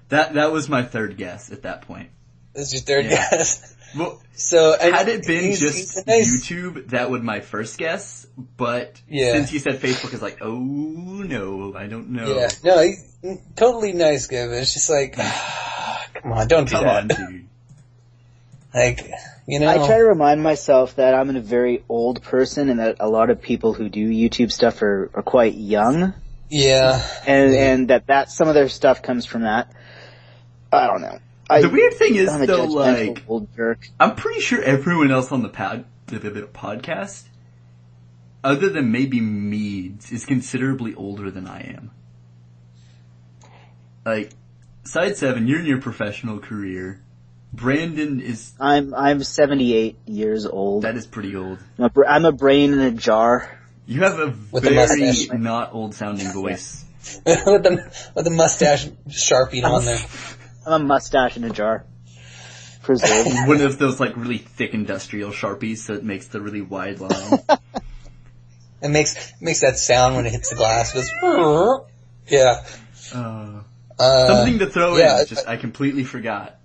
That was my third guess at that point. This is your third guess? Well, so, had it been just YouTube, that would my first guess, but since you said Facebook, it's like, oh no, I don't know. Yeah, no, he's totally nice guy, but it's just like, come on, don't do that. Dude. Like, you know. I try to remind myself that I'm a very old person and that a lot of people who do YouTube stuff are quite young. Yeah. And that some of their stuff comes from that. I don't know. The weird thing is, though, like, old jerk. I'm pretty sure everyone else on the podcast, other than maybe Meads, is considerably older than I am. Like, Side 7, you're in your professional career. Brandon is... I'm 78 years old. That is pretty old. I'm a brain in a jar. You have a very not old-sounding voice. with the mustache sharpie on there. I'm a mustache in a jar. Preserved. One of those, like, really thick industrial Sharpies, so it makes the really wide line. It makes that sound when it hits the glass. It goes, yeah. Something to throw in, I completely forgot.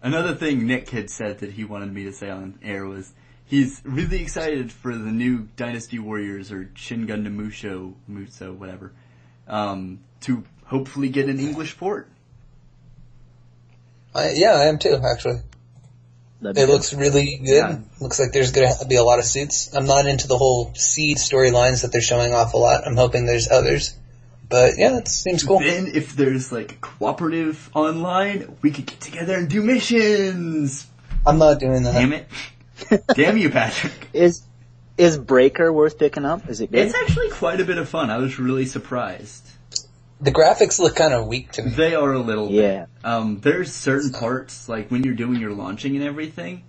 Another thing Nick had said that he wanted me to say on air was he's really excited for the new Dynasty Warriors or Shin Gundam Musou, whatever, to hopefully get an English port. I am too, actually. It looks really good. Yeah. Looks like there's going to be a lot of suits. I'm not into the whole seed storylines that they're showing off a lot. I'm hoping there's others. But yeah, it seems cool. Then if there's like cooperative online, we could get together and do missions. I'm not doing that. Damn it. Damn you, Patrick. Is Breaker worth picking up? Is it good? It's actually quite a bit of fun. I was really surprised. The graphics look kind of weak to me. They are a little bit. There's certain parts, like when you're doing your launching and everything,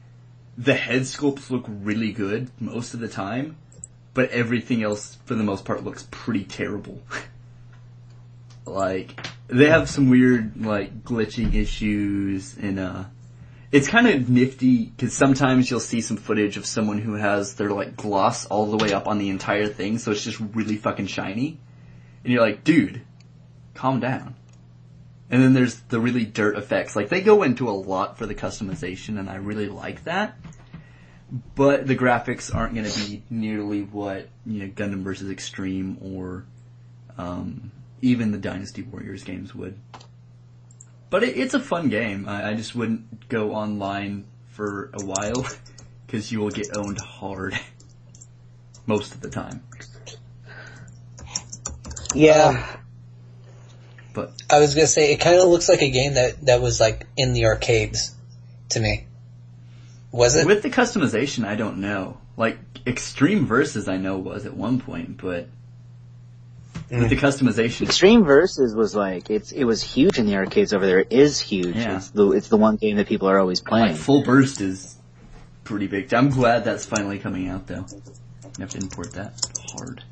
the head sculpts look really good most of the time, but everything else, for the most part, looks pretty terrible. Like, they have some weird, like, glitching issues, and, it's kind of nifty, because sometimes you'll see some footage of someone who has their, like, gloss all the way up on the entire thing, so it's just really fucking shiny. And you're like, dude, calm down. And then there's the really dirt effects. Like, they go into a lot for the customization, and I really like that. But the graphics aren't going to be nearly what, Gundam vs. Extreme or, even the Dynasty Warriors games would. But it's a fun game. I just wouldn't go online for a while, because you will get owned hard. Most of the time. Yeah. But I was gonna say, it kind of looks like a game that was like in the arcades to me. Was it? with the customization, I don't know. Like, Extreme Versus I know was at one point, but with the customization... Extreme Versus was like, it was huge in the arcades over there. It is huge. Yeah. It's the one game that people are always playing. Like, Full Burst is pretty big. I'm glad that's finally coming out, though. You have to import that. Hard.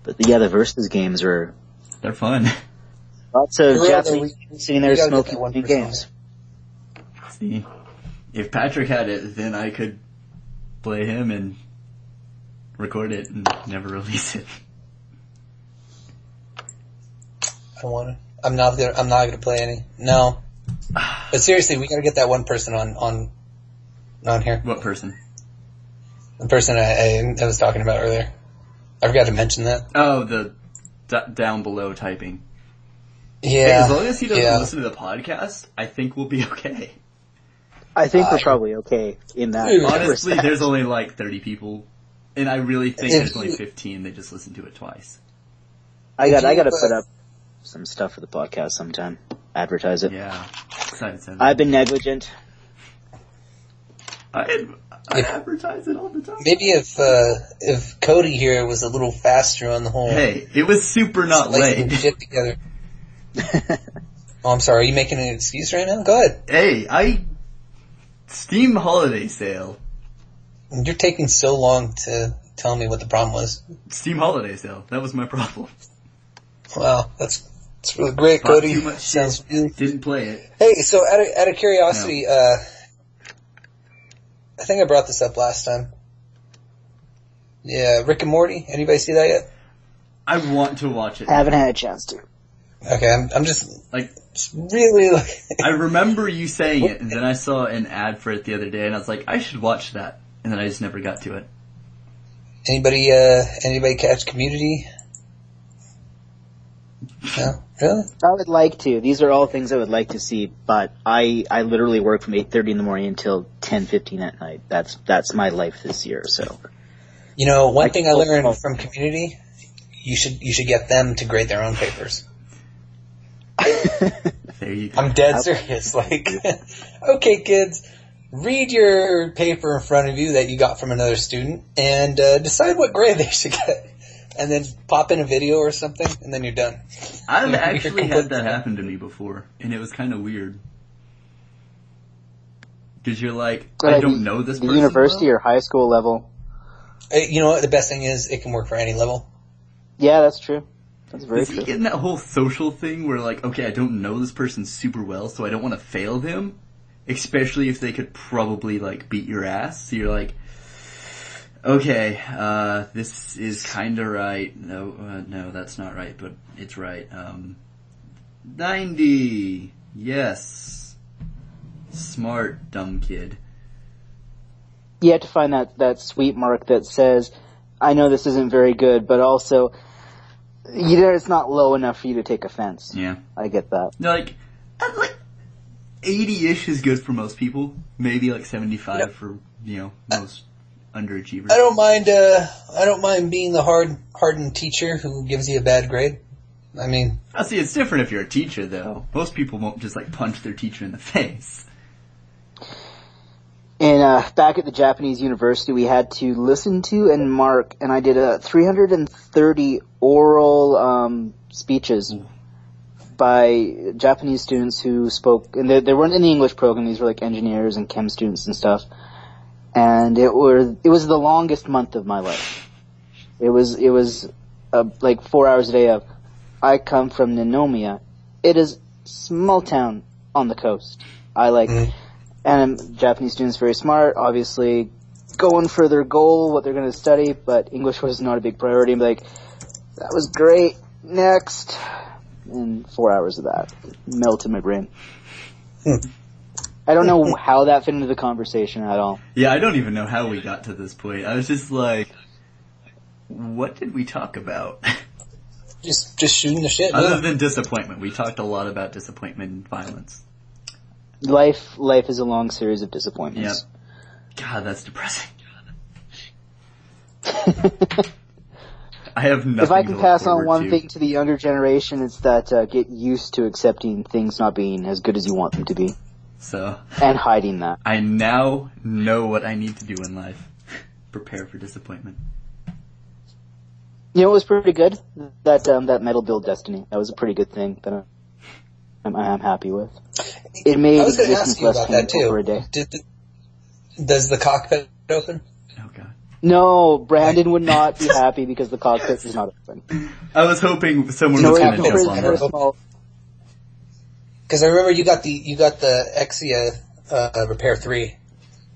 But the Versus games are... They're fun. Lots of Japanese sitting there smoking one games. See, if Patrick had it, then I could play him and record it and never release it. I don't want to. I'm not gonna play any. No. But seriously, we gotta get that one person on here. What person? The person I was talking about earlier. I forgot to mention that. Oh, the down below typing. Yeah. Hey, as long as he doesn't listen to the podcast, I think we'll be okay. I think we're probably okay in that. Honestly, there's only like 30 people, and I really think there's only 15 that just listen to it twice. I gotta put up some stuff for the podcast sometime. Advertise it. Yeah. I've been negligent. I advertise it all the time. Maybe if Cody here was a little faster on the whole. Hey, it was super not late. Shit together. Oh, I'm sorry. Are you making an excuse right now? Go ahead. Hey, Steam Holiday Sale. You're taking so long to tell me what the problem was. Steam Holiday Sale. That was my problem. Wow, that's really great, Bought Cody. too much Sounds shit. Didn't play it. Hey, so out of curiosity, I think I brought this up last time. Yeah, Rick and Morty. Anybody see that yet? I want to watch it. Haven't had a chance to. Okay, I'm just Like, really like. I remember you saying it, and then I saw an ad for it the other day, and I was like, I should watch that. And then I just never got to it. Anybody catch Community? No? Really? I would like to. These are all things I would like to see, but I literally work from 8:30 in the morning until 10:15 at night. That's my life this year, so. You know, one thing I learned from Community, you should get them to grade their own papers. There you go. I'm dead serious. Like, okay, kids, read your paper in front of you that you got from another student and decide what grade they should get. And then pop in a video or something, and then you're done. I've actually had that happen to me before, and it was kind of weird. Because you're like, I don't know this person. University or high school level. You know what? The best thing is it can work for any level. Yeah, that's true. That's very true. You get in that whole social thing where like, okay, I don't know this person super well, so I don't want to fail them. Especially if they could probably like beat your ass. So you're like, okay, this is kinda right. No, that's not right, but it's right. 90. Yes. Smart, dumb kid. You have to find that sweet mark that says, I know this isn't very good, but also, it's not low enough for you to take offense. Yeah. I get that. Like 80-ish is good for most people. Maybe like 75 for, most underachievers. I don't mind being the hardened teacher who gives you a bad grade. I mean, I see. It's different if you're a teacher, though. Most people won't just like punch their teacher in the face. And back at the Japanese university, we had to listen to and mark, and I did 330 oral speeches by Japanese students who spoke, and they weren't in the English program. These were like engineers and chem students and stuff. And it was the longest month of my life. It was like 4 hours a day of, I come from Ninomiya. It is small town on the coast. And Japanese students very smart, obviously going for their goal, what they're going to study, but English was not a big priority. I'm like, that was great. Next. And 4 hours of that melted my brain. I don't know how that fit into the conversation at all. Yeah, I don't even know how we got to this point. I was just like, what did we talk about? just shooting the shit. Other than disappointment, we talked a lot about disappointment and violence. Life is a long series of disappointments. Yep. God, that's depressing. I have nothing. If I can to pass look on one to. thing to the younger generation, it's that get used to accepting things not being as good as you want them to be. So. And hiding that. I now know what I need to do in life. Prepare for disappointment. You know what was pretty good? That Metal Build Destiny. That was a pretty good thing that I'm happy with. It made existence less painful for a day. Does the cockpit open? Oh god. No, Brandon would not be happy because the cockpit is not open. I was hoping someone was going to jump on that. Because I remember you got the Exia Repair 3.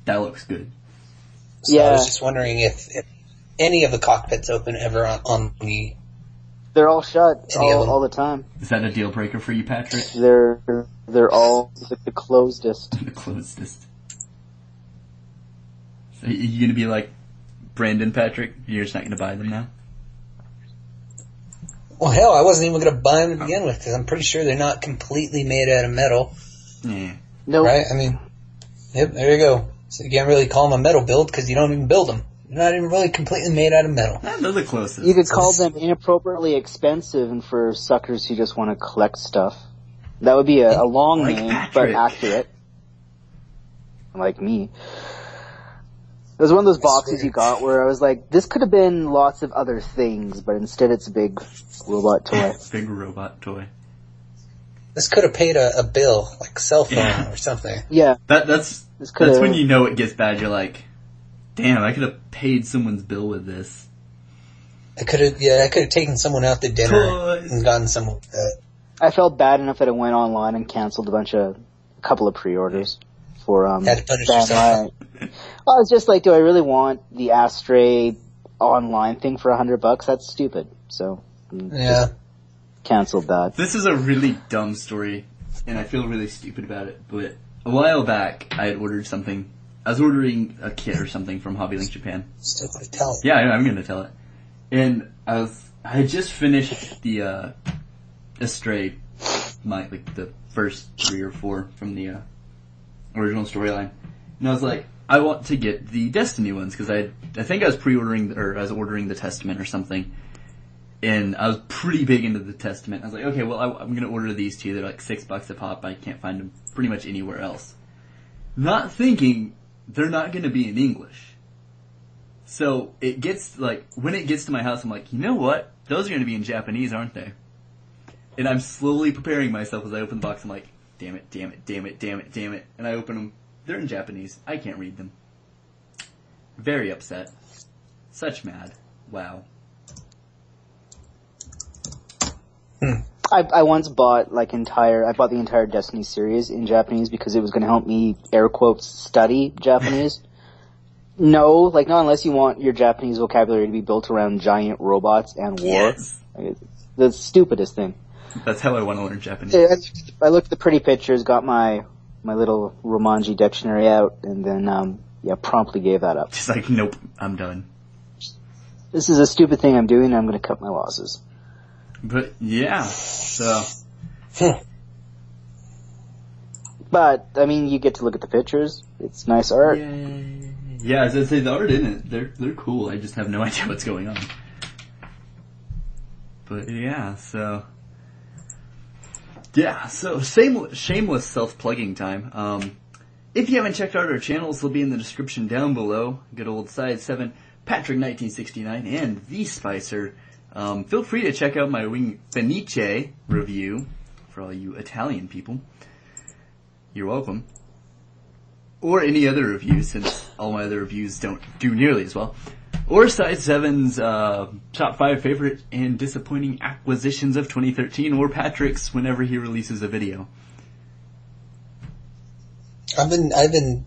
That looks good. So yeah. I was just wondering if any of the cockpits open ever on the... They're all shut all the time. Is that a deal breaker for you, Patrick? They're all the closedest. The closedest. So you going to be like Brandon, Patrick? You're just not going to buy them now? Well, hell, I wasn't even going to buy them to begin with, because I'm pretty sure they're not completely made out of metal. Yeah. Nope. Right? I mean, yep, there you go. So you can't really call them a metal build, because you don't even build them. They're not even really completely made out of metal. They're the closest. You could call them inappropriately expensive, and for suckers who just want to collect stuff. That would be a long like name, Patrick. but accurate. Like me. It was one of those boxes you got where I was like, this could have been lots of other things, but instead it's a big robot toy. Big robot toy. This could have paid a bill, like cell phone or something. Yeah. That's when you know it gets bad. You're like, damn, I could have paid someone's bill with this. I could have taken someone out to dinner and gotten someone with that. I felt bad enough that I went online and canceled a couple of pre-orders for Had to punish yourself. Well, it's just like, do I really want the Astray online thing for $100? That's stupid. So yeah, canceled that. This is a really dumb story, and I feel really stupid about it. But a while back, I had ordered something. I was ordering a kit or something from HobbyLink Japan. Still going to tell it. Yeah, I'm going to tell it. And I had just finished the Astray, the first 3 or 4 from the original storyline, and I was like, I want to get the Destiny ones because I think I was I was ordering the Testament or something, and I was pretty big into the Testament. I was like, okay, well, I'm going to order these 2. They're like $6 a pop. I can't find them pretty much anywhere else. Not thinking they're not going to be in English. So it gets when it gets to my house, I'm like, you know what? Those are going to be in Japanese, aren't they? And I'm slowly preparing myself as I open the box. I'm like, damn it. And I open them. They're in Japanese. I can't read them. Very upset. Such mad. Wow. I once bought I bought the entire Destiny series in Japanese because it was going to help me, air quotes, study Japanese. No, not unless you want your Japanese vocabulary to be built around giant robots and war. Yes. The stupidest thing. That's how I want to learn Japanese. I looked at the pretty pictures, got my little Romanji dictionary out, and then, promptly gave that up. Just like, nope, I'm done. This is a stupid thing I'm doing, and I'm going to cut my losses. But, yeah, so... But, I mean, you get to look at the pictures. It's nice art. Yay. Yeah, as I say, the art in it, they're cool. I just have no idea what's going on. But, yeah, so... Yeah, so shameless self-plugging time. If you haven't checked out our channels, they'll be in the description down below. Good old Side 7, Patrick1969, and The Spicer. Feel free to check out my Wing Fenice review for all you Italian people. You're welcome. Or any other reviews, since all my other reviews don't do nearly as well. Or Side 7's top 5 favorite and disappointing acquisitions of 2013, or Patrick's whenever he releases a video. I've been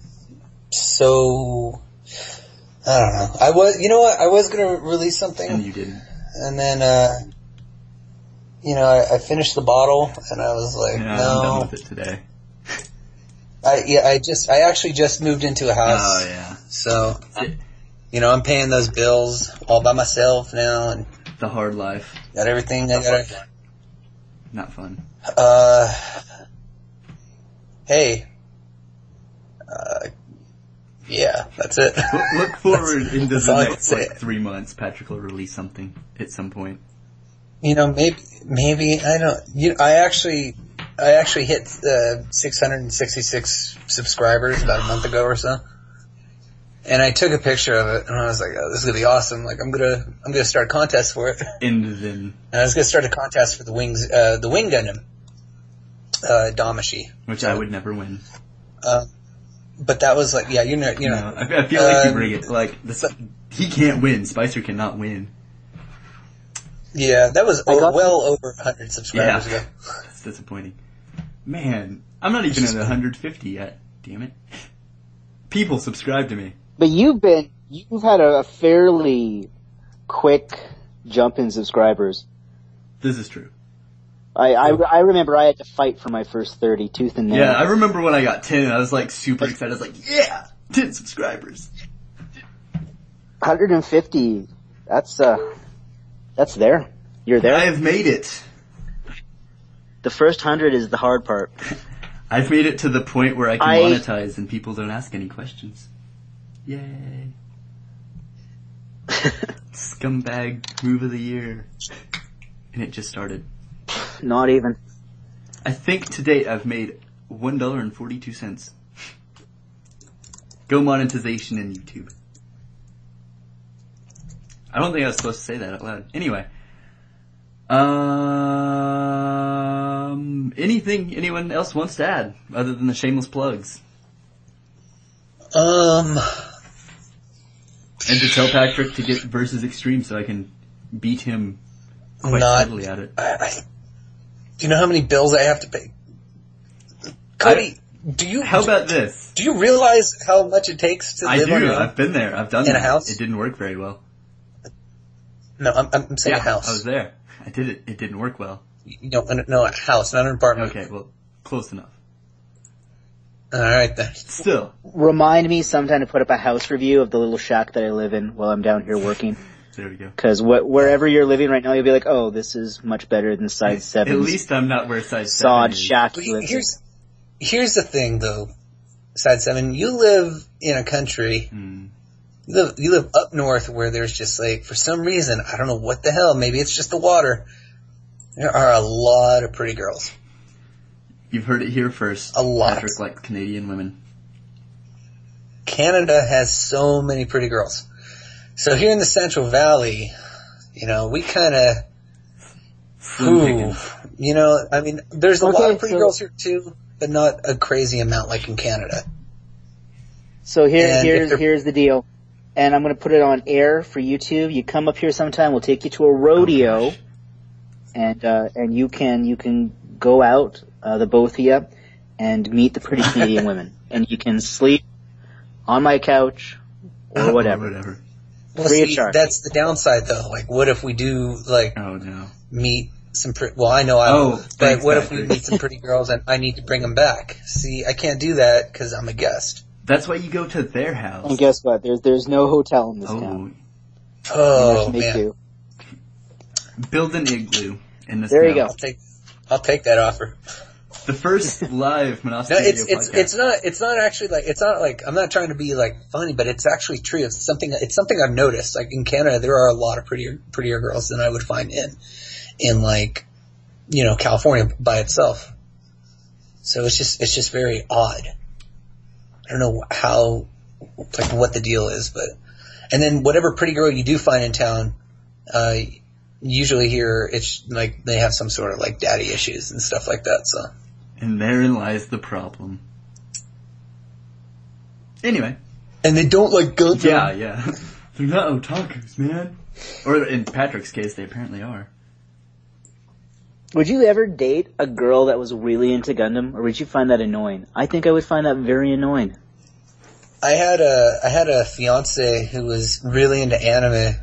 so, I don't know. I was gonna release something. And you didn't. And then, I finished the bottle, and I was like, yeah, no. I'm done with it today. I actually just moved into a house. Oh, yeah. So, I'm paying those bills all by myself now, and The hard life. Got everything I gotta... Not fun. Hey. Yeah, that's it. Look forward into the next, say. 3 months. Patrick will release something at some point. Maybe, I don't... I actually hit 666 subscribers about a month ago or so. And I took a picture of it, and I was like, "Oh, this is gonna be awesome! Like, I'm gonna start a contest for it." And then I was gonna start a contest for the Wing Gundam, Damashi, which I would never win. But that was like, yeah, you know. No, I feel like you bring it like this. He can't win. Spicer cannot win. Yeah, that was well over 100 subscribers ago. That's disappointing. Man, I'm not even at 150 yet. Damn it! People subscribe to me. But you've had a fairly quick jump in subscribers. This is true. I remember I had to fight for my first 30 tooth and nail. Yeah, I remember when I got 10 and I was like super excited. I was like, yeah, 10 subscribers. 150, that's there. You're there. I have made it. The first 100 is the hard part. I've made it to the point where I can monetize and people don't ask any questions. Yay. Scumbag move of the year. And it just started. Not even. I think to date I've made $1.42. Go monetization in YouTube. I don't think I was supposed to say that out loud. Anyway. Anything anyone else wants to add other than the shameless plugs? And to tell Patrick to get versus Extreme so I can beat him quite steadily at it. Do you know how many bills I have to pay? Cody, how about this? Do you realize how much it takes to live on your own? I've been there. I've done that. In a house? It didn't work very well. No, I'm saying a house. I was there. I did it. It didn't work well. No, a house, not an apartment. Okay, well, close enough. Alright then. Still. Remind me sometime to put up a house review of the little shack that I live in while I'm down here working. There we go. Because wherever you're living right now, you'll be like, oh, this is much better than Side 7. At least I'm not where Side 7 sod is. shack you live in. Here's the thing, though, Side 7. You live in a country... You live up north where there's just like, for some reason, I don't know what the hell, maybe it's just the water, there are a lot of pretty girls. You've heard it here first. A lot. Patrick likes Canadian women. Canada has so many pretty girls. So here in the Central Valley, we kind of... I mean, there's a lot of pretty girls here too, but not a crazy amount like in Canada. So here's the deal. And I'm going to put it on air for YouTube. You come up here sometime. We'll take you to a rodeo, and you can go out, the both of you, and meet the pretty Canadian women, and you can sleep on my couch or whatever. Well, free of charge. That's the downside, though. Like, what if we do meet some? I know I will. But what if we meet some pretty girls and I need to bring them back? See, I can't do that because I'm a guest. That's why you go to their house. And guess what? There's no hotel in this town. Oh, man. Build an igloo in this town. There you go. I'll take that offer. The first live Minovsky video podcast. It's not actually like, I'm not trying to be like funny, but it's actually true. It's something I've noticed. Like in Canada, there are a lot of prettier girls than I would find in like, California by itself. So it's just very odd. I don't know what the deal is, and then whatever pretty girl you do find in town, usually here it's like they have some sort of like daddy issues and stuff like that, so. And therein lies the problem. Anyway. And they don't like Gundam. Yeah. They're not otakus, man. Or in Patrick's case, they apparently are. Would you ever date a girl that was really into Gundam, or would you find that annoying? I think I would find that very annoying. I had a fiance who was really into anime,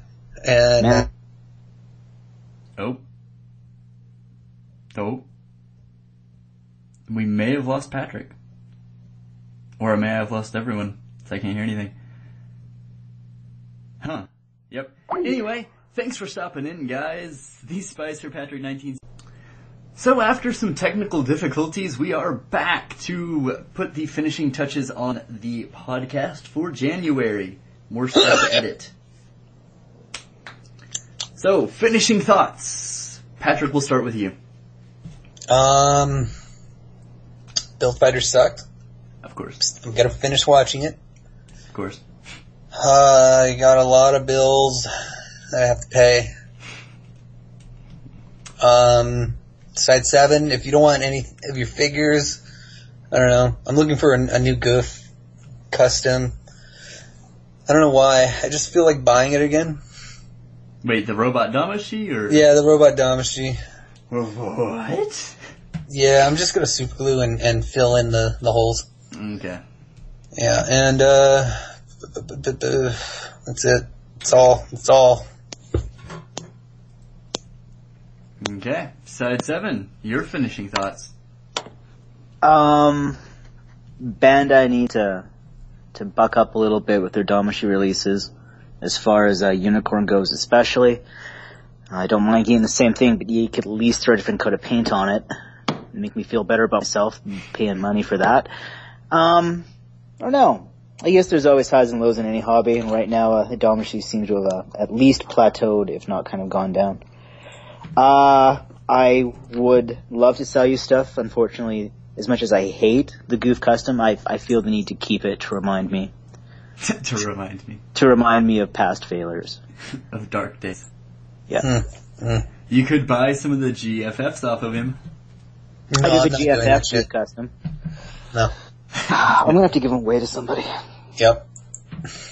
and we may have lost Patrick, or I may have lost everyone. So I can't hear anything. Huh? Yep. Anyway. Thanks for stopping in, guys. These Spies for Patrick 19. So after some technical difficulties, we are back to put the finishing touches on the podcast for January. More stuff to edit. So, finishing thoughts. Patrick, we'll start with you. Build Fighter sucked. Of course. I'm gonna finish watching it. Of course. I got a lot of bills that I have to pay. Side 7, if you don't want any of your figures, I don't know. I'm looking for a new goof custom. I don't know why. I just feel like buying it again. Wait, the Robot Damashi, or? Yeah, the Robot Damashi. What? Yeah, I'm just gonna super glue and fill in the holes. Okay. Yeah, and that's it. That's all. Okay. Side 7, your finishing thoughts. Bandai need to buck up a little bit with their Damashi releases, as far as Unicorn goes especially. I don't mind getting the same thing, but you could at least throw a different coat of paint on it. Make me feel better about myself, paying money for that. I don't know. I guess there's always highs and lows in any hobby, and right now the Damashi seems to have at least plateaued, if not kind of gone down. I would love to sell you stuff. Unfortunately, as much as I hate the Goof Custom, I feel the need to keep it to remind me. To remind me. To remind me of past failures. Of dark days. Yeah. You could buy some of the GFFs off of him. No, I do I'm the not doing that GFF shit. Goof Custom. No. I'm gonna have to give them away to somebody. Yep.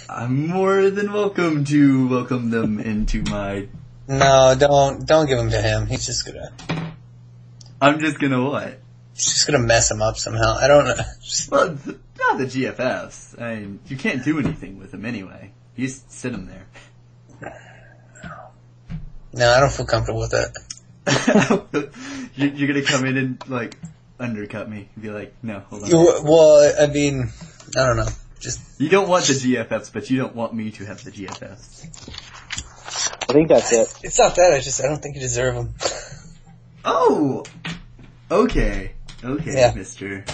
I'm more than welcome to welcome them into my... No, don't give them to him. He's just gonna what? He's just gonna mess him up somehow. I don't know. Well, not the GFFs. I mean, you can't do anything with them anyway. You just sit them there. No, I don't feel comfortable with that. You're gonna come in and, like, undercut me. Be like, no, hold on. Well, I mean, I don't know. Just You don't want the GFFs, but you don't want me to have the GFFs. I think that's it. it's not that. I don't think you deserve them. Oh! Okay, Yeah. mister.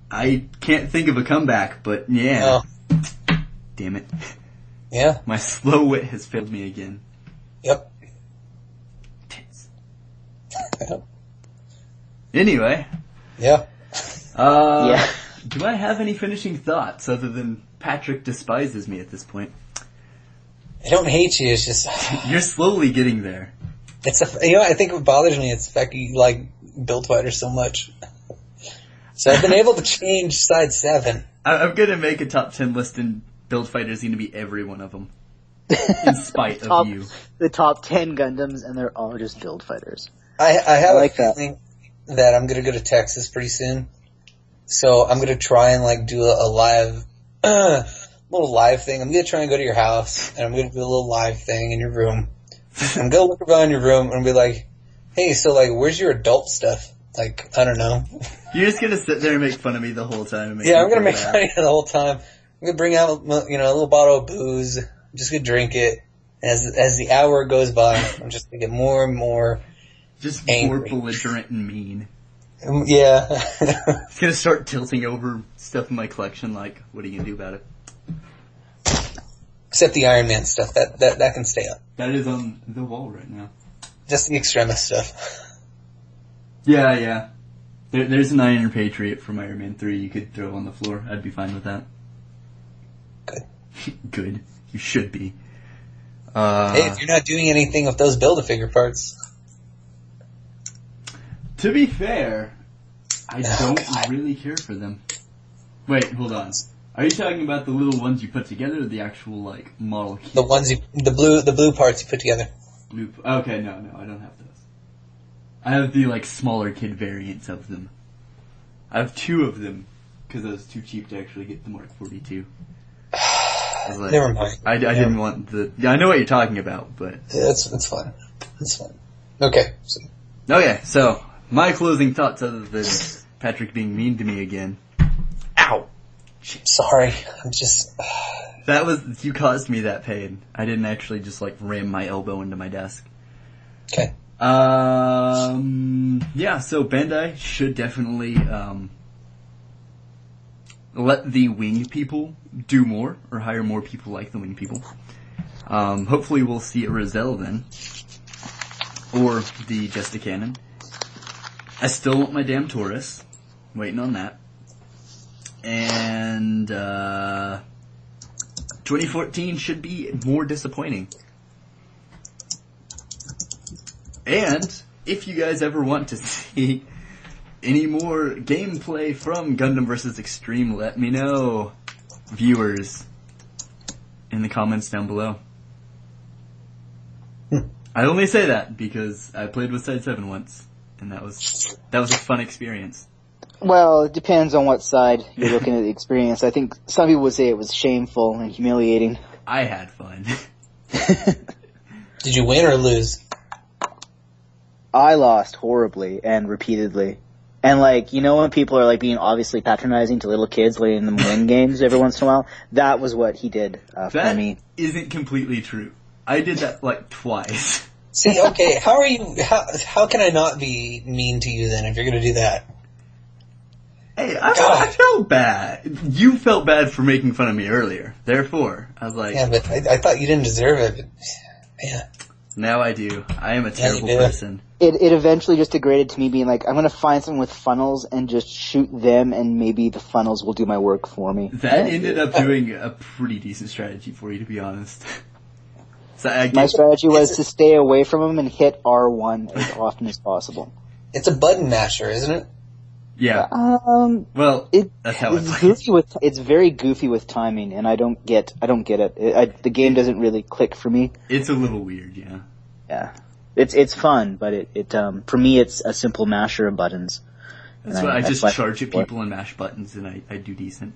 I can't think of a comeback, but yeah. Oh. Damn it. Yeah. My slow wit has failed me again. Yep. Tits. Anyway. Yeah. Yeah. Do I have any finishing thoughts other than Patrick despises me at this point? I don't hate you. It's just You're slowly getting there. I think what bothers me is the fact you like Build Fighter so much. So I've been able to change Side 7. I'm gonna make a top 10 list, and Build Fighter is gonna be every one of them. In spite of you. The top 10 Gundams, and they're all just Build Fighters. I have like a feeling that I'm gonna go to Texas pretty soon. So I'm gonna try and like do a live, little live thing. I'm gonna try and go to your house, and I'm gonna do a little live thing in your room. I'm gonna look around your room and be like, hey, so like, where's your adult stuff? Like, I don't know. You're just gonna sit there and make fun of me the whole time. And Yeah, I'm gonna make fun of you the whole time. I'm gonna bring out, a little bottle of booze. I'm just gonna drink it. As the hour goes by, I'm just gonna get more and more just angry. more belligerent and mean. Yeah. It's gonna start tilting over stuff in my collection, like, what are you gonna do about it? Except the Iron Man stuff. That can stay up. That is on the wall right now. Just the Extremis stuff. Yeah. There's an Iron Patriot from Iron Man 3 you could throw on the floor. I'd be fine with that. Good. Good. You should be. Hey, if you're not doing anything with those Build-A-Figure parts. To be fair, I don't really care for them. Wait, hold on. Are you talking about the little ones you put together, or the actual, like, model kit? The ones the blue parts you put together. Okay, no, I don't have those. I have the, like, smaller kid variants of them. I have 2 of them, because I was too cheap to actually get the Mark 42. Like, Never mind. I didn't want the... Yeah, I know what you're talking about, but... Yeah, it's fine. It's fine. Okay. So, my closing thoughts, other than Patrick being mean to me again. Ow! Sorry. I'm just... You caused me that pain. I didn't actually just like ram my elbow into my desk. Okay. Yeah, so Bandai should definitely, let the wing people do more, or hire more people like the wing people. Hopefully we'll see a Roselle then. Or the Jesta Cannon. I still want my damn Taurus. Waiting on that. And, 2014 should be more disappointing. And, if you guys ever want to see any more gameplay from Gundam vs. Extreme, let me know, viewers, in the comments down below. I only say that because I played with Side 7 once, and that was a fun experience. Well, it depends on what side you're looking at the experience. I think some people would say it was shameful and humiliating. I had fun. Did you win or lose? I lost horribly and repeatedly. And like, you know when people are like being obviously patronizing to little kids letting them win games every once in a while? That was what he did for me. That isn't completely true. I did that like twice. See, okay, how can I not be mean to you then if you're gonna do that? Hey, I felt bad. You felt bad for making fun of me earlier. Therefore, I was like... Yeah, but I thought you didn't deserve it, but... Yeah. Now I do. I am a terrible person. It eventually just degraded to me being like, I'm gonna find someone with funnels and just shoot them and maybe the funnels will do my work for me. That ended up doing a pretty decent strategy for you, to be honest. So my strategy was to stay away from them and hit R1 as often as possible. It's a button masher, isn't it? Yeah. Well, that's how it's goofy it's very goofy with timing, and I don't get it. The game doesn't really click for me. It's a little weird, yeah. Yeah. It's fun, but for me it's a simple masher of buttons. That's why I just charge at people and mash buttons, and I do decent.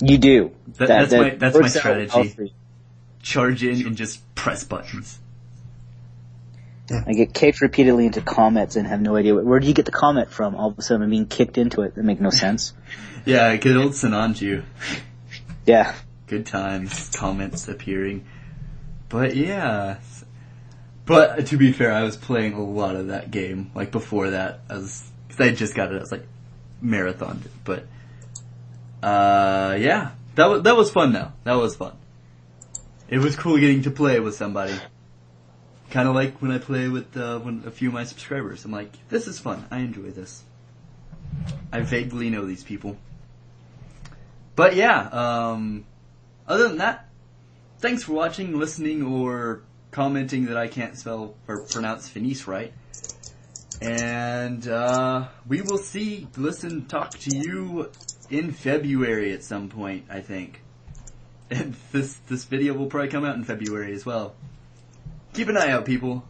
You do. That's my strategy. Charge in and just press buttons. I get kicked repeatedly into comments and have no idea where do you get the comment from? All of a sudden I'm being kicked into it. That makes no sense. Yeah, good old Sananju. Yeah. Good times, comments appearing. But yeah. But to be fair, I was playing a lot of that game. Like before that, because I just got it. I was like marathoned it. But yeah, that was fun though. That was fun. It was cool getting to play with somebody. Kind of like when I play with a few of my subscribers. I'm like, this is fun. I enjoy this. I vaguely know these people. But yeah, other than that, thanks for watching, listening, or commenting that I can't spell or pronounce Finis right. And we will see, listen, talk to you in February at some point, I think. And this video will probably come out in February as well. Keep an eye out, people.